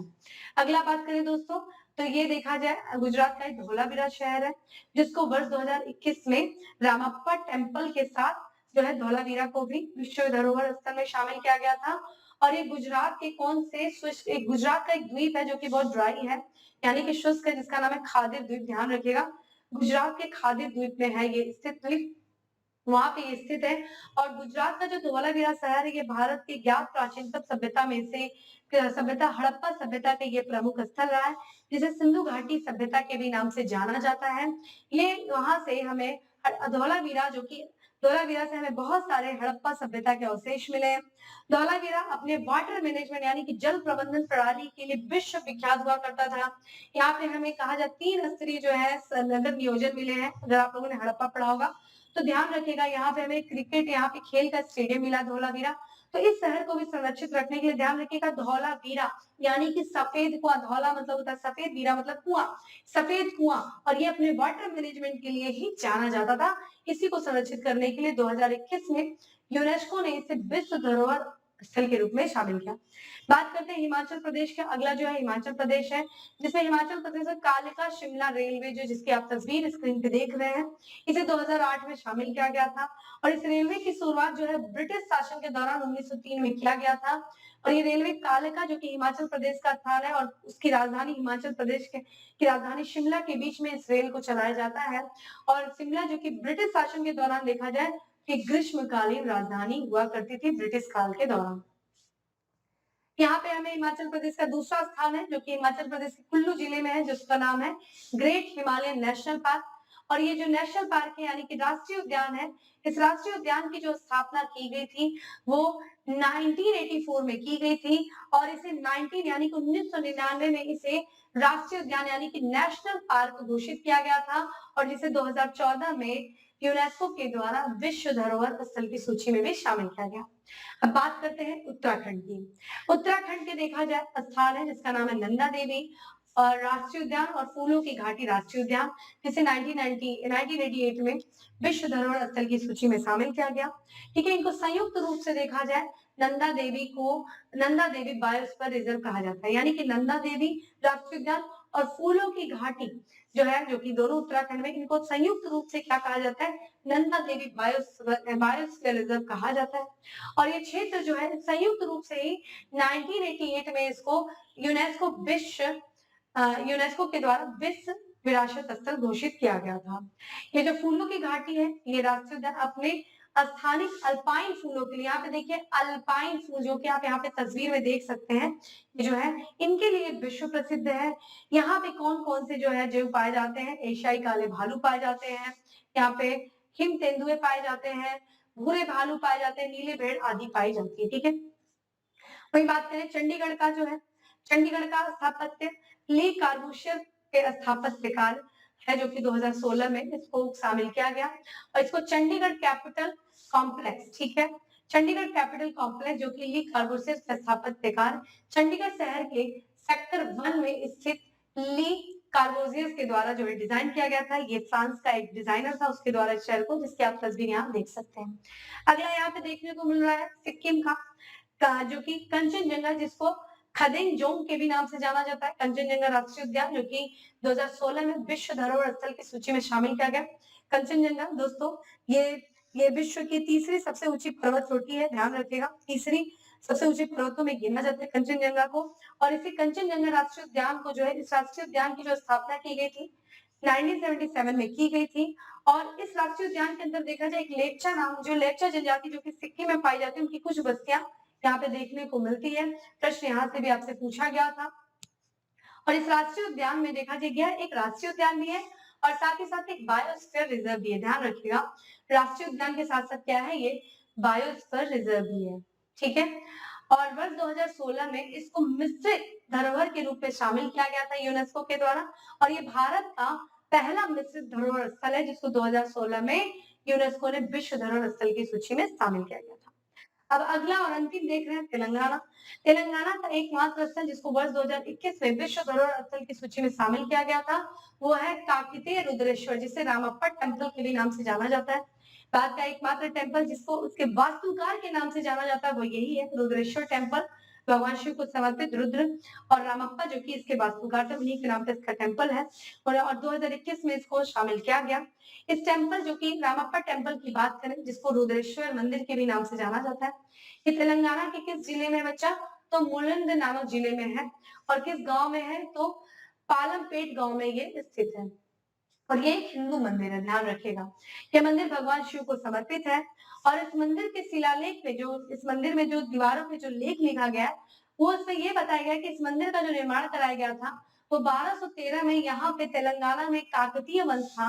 अगला बात करें दोस्तों तो ये देखा जाए गुजरात का एक धोलावीरा शहर है जिसको वर्ष 2021 में रामप्पा टेम्पल के साथ जो है धोलावीरा को भी विश्व धरोहर स्थल में शामिल किया गया था। और ये गुजरात के कौन से एक गुजरात का एक द्वीप है जो कि बहुत ड्राई है यानी कि शुष्क है, जिसका नाम है खादिर द्वीप। ध्यान रखिएगा गुजरात के खादिर द्वीप में है ये स्थित द्वीप, वहां पे स्थित है। और गुजरात का जो धोलावीरा शहर है ये भारत की ज्ञात प्राचीनतम सभ्यता में से सभ्यता हड़प्पा सभ्यता का ये प्रमुख स्थल रहा है जिसे सिंधु घाटी सभ्यता के भी नाम से जाना जाता है। ये वहां से हमें धोलावीरा से हमें बहुत सारे हड़प्पा सभ्यता के अवशेष मिले हैं। धोलावीरा अपने वाटर मैनेजमेंट यानी कि जल प्रबंधन प्रणाली के लिए विश्व विख्यात हुआ करता था। यहाँ पे हमें कहा जाए 3 स्तरीय जो है नगर नियोजन मिले हैं। अगर आप लोगों ने हड़प्पा पढ़ा होगा तो ध्यान रखिएगा, यहाँ पे हमें क्रिकेट, यहाँ पे खेल का स्टेडियम मिला धोलावीरा। तो इस शहर को भी संरक्षित रखने के लिए ध्यान रखिएगा धौलावीरा यानी कि सफेद कुआं, धौला मतलब होता है सफेद, वीरा मतलब कुआं, सफेद कुआं, और ये अपने वाटर मैनेजमेंट के लिए ही जाना जाता था। इसी को संरक्षित करने के लिए 2021 में यूनेस्को ने इसे विश्व धरोहर स्थल के रूप में शामिल किया। बात करते हैं हिमाचल प्रदेश का। अगला जो है हिमाचल प्रदेश है जिसमें हिमाचल प्रदेश में कालका शिमला रेलवे, जो जिसकी आप तस्वीर स्क्रीन पे देख रहे हैं, इसे 2008 में शामिल किया गया था। और इस रेलवे की शुरुआत जो है ब्रिटिश शासन के दौरान 1903 में किया गया था। और ये रेलवे कालका जो कि हिमाचल प्रदेश का स्थान है और उसकी राजधानी हिमाचल प्रदेश की राजधानी शिमला के बीच में इस रेल को चलाया जाता है। और शिमला जो कि ब्रिटिश शासन के दौरान देखा जाए कि ग्रीष्मकालीन राजधानी हुआ करती थी ब्रिटिश काल के दौरान। यहाँ पे हमें हिमाचल प्रदेश का दूसरा स्थान है जो कि हिमाचल प्रदेश के कुल्लू जिले में है जिसका नाम है ग्रेट हिमालयन नेशनल पार्क। और ये जो नेशनल पार्क है यानी कि राष्ट्रीय उद्यान है, इस राष्ट्रीय उद्यान की जो स्थापना की गई थी वो 1984 में की गई थी और इसे 19 यानी कि 1999 में इसे राष्ट्रीय उद्यान यानी कि नेशनल पार्क घोषित किया गया था और जिसे 2014 में यूनेस्को के द्वारा विश्व धरोहर स्थल की सूची में भी शामिल किया गया। अब बात करते हैं उत्तराखंड की। उत्तराखंड के देखा जाए स्थान है जिसका नाम है नंदा देवी और राष्ट्रीय उद्यान और फूलों की घाटी राष्ट्रीय उद्यान जिसे 1988 में विश्व धरोहर स्थल की सूची में शामिल किया गया। ठीक है, इनको संयुक्त रूप से देखा जाए नंदा देवी बायोस्फीयर रिजर्व कहा जाता है, यानी कि नंदा देवी राष्ट्रीय उद्यान और फूलों की घाटी जो है, जो कि दोनों उत्तराखंड में, इनको संयुक्त रूप से क्या कहा जाता है, नंदा देवी बायोस्फीयर रिजर्व कहा जाता है। और ये क्षेत्र जो है संयुक्त रूप से ही 1988 में इसको यूनेस्को के द्वारा विश्व विरासत स्थल घोषित किया गया था। ये जो फूलों की घाटी है, ये राष्ट्रीय उद्यान अपने स्थानिक अल्पाइन फूलों के लिए, यहाँ पे देखिए अल्पाइन फूल जो कि आप यहाँ पे तस्वीर में देख सकते हैं, ये जो है इनके लिए विश्व प्रसिद्ध है। यहाँ पे कौन कौन से जो है जीव पाए जाते हैं, एशियाई काले भालू पाए जाते हैं, यहाँ पे हिम तेंदुए पाए जाते हैं, भूरे भालू पाए जाते हैं, नीले भेड़ आदि पाई जाती है। ठीक है, वही बात करें चंडीगढ़ का जो है, चंडीगढ़ का स्थापत्य ली कार्बूशियर के स्थापत्य काल है जो कि 2016 में इसको शामिल किया गया और इसको चंडीगढ़ कैपिटल कॉम्प्लेक्स, ठीक है, चंडीगढ़ कैपिटल कॉम्प्लेक्स जो कि ली कार्बूशियर के स्थापत्य काल चंडीगढ़ शहर के सेक्टर 1 में स्थित ली कार्बोजियस के द्वारा जो है डिजाइन किया गया था। ये फ्रांस का एक डिजाइनर था, उसके द्वारा इस शहर को, जिसकी आप तस्वीर यहाँ देख सकते हैं। अगला यहाँ पे देखने को मिल रहा है सिक्किम का जो कि कंचनजंगा, जिसको खदेंगजोंग के भी नाम से जाना जाता है, कंचनजंगा राष्ट्रीय उद्यान जो कि 2016 में विश्व धरोहर स्थल की सूची में शामिल किया गया। कंचनजंगा दोस्तों ये विश्व की तीसरी सबसे ऊंची पर्वत चोटी है, ध्यान रखिएगा, तीसरी सबसे ऊंची पर्वतों में गिना जाता है कंचनजंगा को। और इसी कंचनजंगा राष्ट्रीय उद्यान को जो है, इस राष्ट्रीय उद्यान की जो स्थापना की गई थी 1977 में की गई थी और इस राष्ट्रीय उद्यान के अंदर देखा जाए एक लेप्चा जनजाति जो कि सिक्किम में पाई जाती है, उनकी कुछ बस्तियां यहाँ पे देखने को मिलती है। प्रश्न यहाँ से भी आपसे पूछा गया था। और इस राष्ट्रीय उद्यान में देखा जाए एक राष्ट्रीय उद्यान भी है और साथ ही साथ एक बायोस्फीयर रिजर्व भी है, ध्यान रखिएगा, राष्ट्रीय उद्यान के साथ साथ क्या है, ये बायोस्फीयर रिजर्व भी है। ठीक है, और वर्ष 2016 में इसको मिश्रित धरोहर के रूप में शामिल किया गया था यूनेस्को के द्वारा और ये भारत का पहला मिश्रित धरोहर स्थल है जिसको 2016 में यूनेस्को ने विश्व धरोहर स्थल की सूची में शामिल किया गया था। अब अगला और अंतिम देख रहे हैं तेलंगाना। तेलंगाना का एकमात्र स्थल जिसको वर्ष 2021 में विश्व धरोहर स्थल की सूची में शामिल किया गया था वो है काकतीय रुद्रेश्वर, जिसे रामप्पा टेम्पल के भी नाम से जाना जाता है। भारत का एकमात्र टेम्पल जिसको उसके वास्तुकार के नाम से जाना जाता है वो यही है, रुद्रेश्वर टेम्पल, भगवान शिव को समर्पित रुद्र और रामप्पा जो कि इसके वास्तुकार थे, उन्हीं के नाम पे इसका टेम्पल है और 2021 में इसको शामिल किया गया। इस टेम्पल जो कि रामप्पा टेम्पल की बात करें जिसको रुद्रेश्वर मंदिर के भी नाम से जाना जाता है, ये तेलंगाना के किस जिले में बच्चा, तो मुलुंड नामक जिले में है और किस गांव में है, तो पालमपेट गांव में ये स्थित है और ये एक हिंदू मंदिर है, ध्यान रखिएगा। ये मंदिर भगवान शिव को समर्पित है और इस मंदिर के शिलालेख पे इस मंदिर में जो दीवारों पे जो लेख लिखा गया है वो इसमें ये बताया गया कि इस मंदिर का जो निर्माण कराया गया था वो 1213 में यहाँ पे तेलंगाना में काकतीय वंश था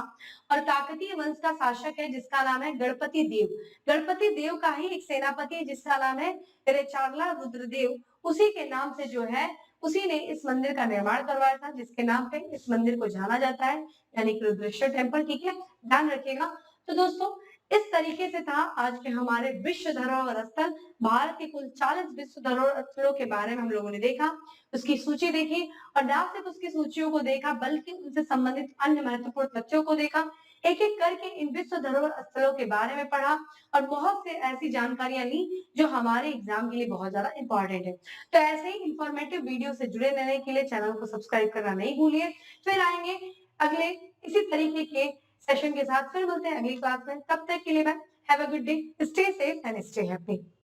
और काकतीय वंश का शासक है जिसका नाम है गणपति देव। गणपति देव का ही एक सेनापति है जिसका नाम है रेचारला रुद्रदेव, उसी के नाम से जो है उसी ने इस मंदिर का निर्माण करवाया था जिसके नाम पे इस मंदिर को जाना जाता है, यानी कि रुद्रेश्वर टेम्पल। ठीक है, ध्यान रखिएगा। तो दोस्तों इस तरीके से था आज के हमारे विश्व धरोहर स्थल। भारत के कुल 40 विश्व धरोहर स्थलों के बारे में हम लोगों ने देखा, उसकी सूची देखी और न सिर्फ उसकी सूचियों को देखा बल्कि उनसे संबंधित अन्य महत्वपूर्ण तथ्यों को देखा, एक एक करके इन विश्व धरोहर स्थलों के बारे में पढ़ा और बहुत से ऐसी जानकारियां ली जो हमारे एग्जाम के लिए बहुत ज्यादा इंपॉर्टेंट है। तो ऐसे ही इंफॉर्मेटिव वीडियो से जुड़े रहने के लिए चैनल को सब्सक्राइब करना नहीं भूलिए। फिर आएंगे अगले इसी तरीके के सेशन के साथ, फिर मिलते हैं अगली क्लास में। तब तक के लिए bye, have a good day, stay safe and stay happy.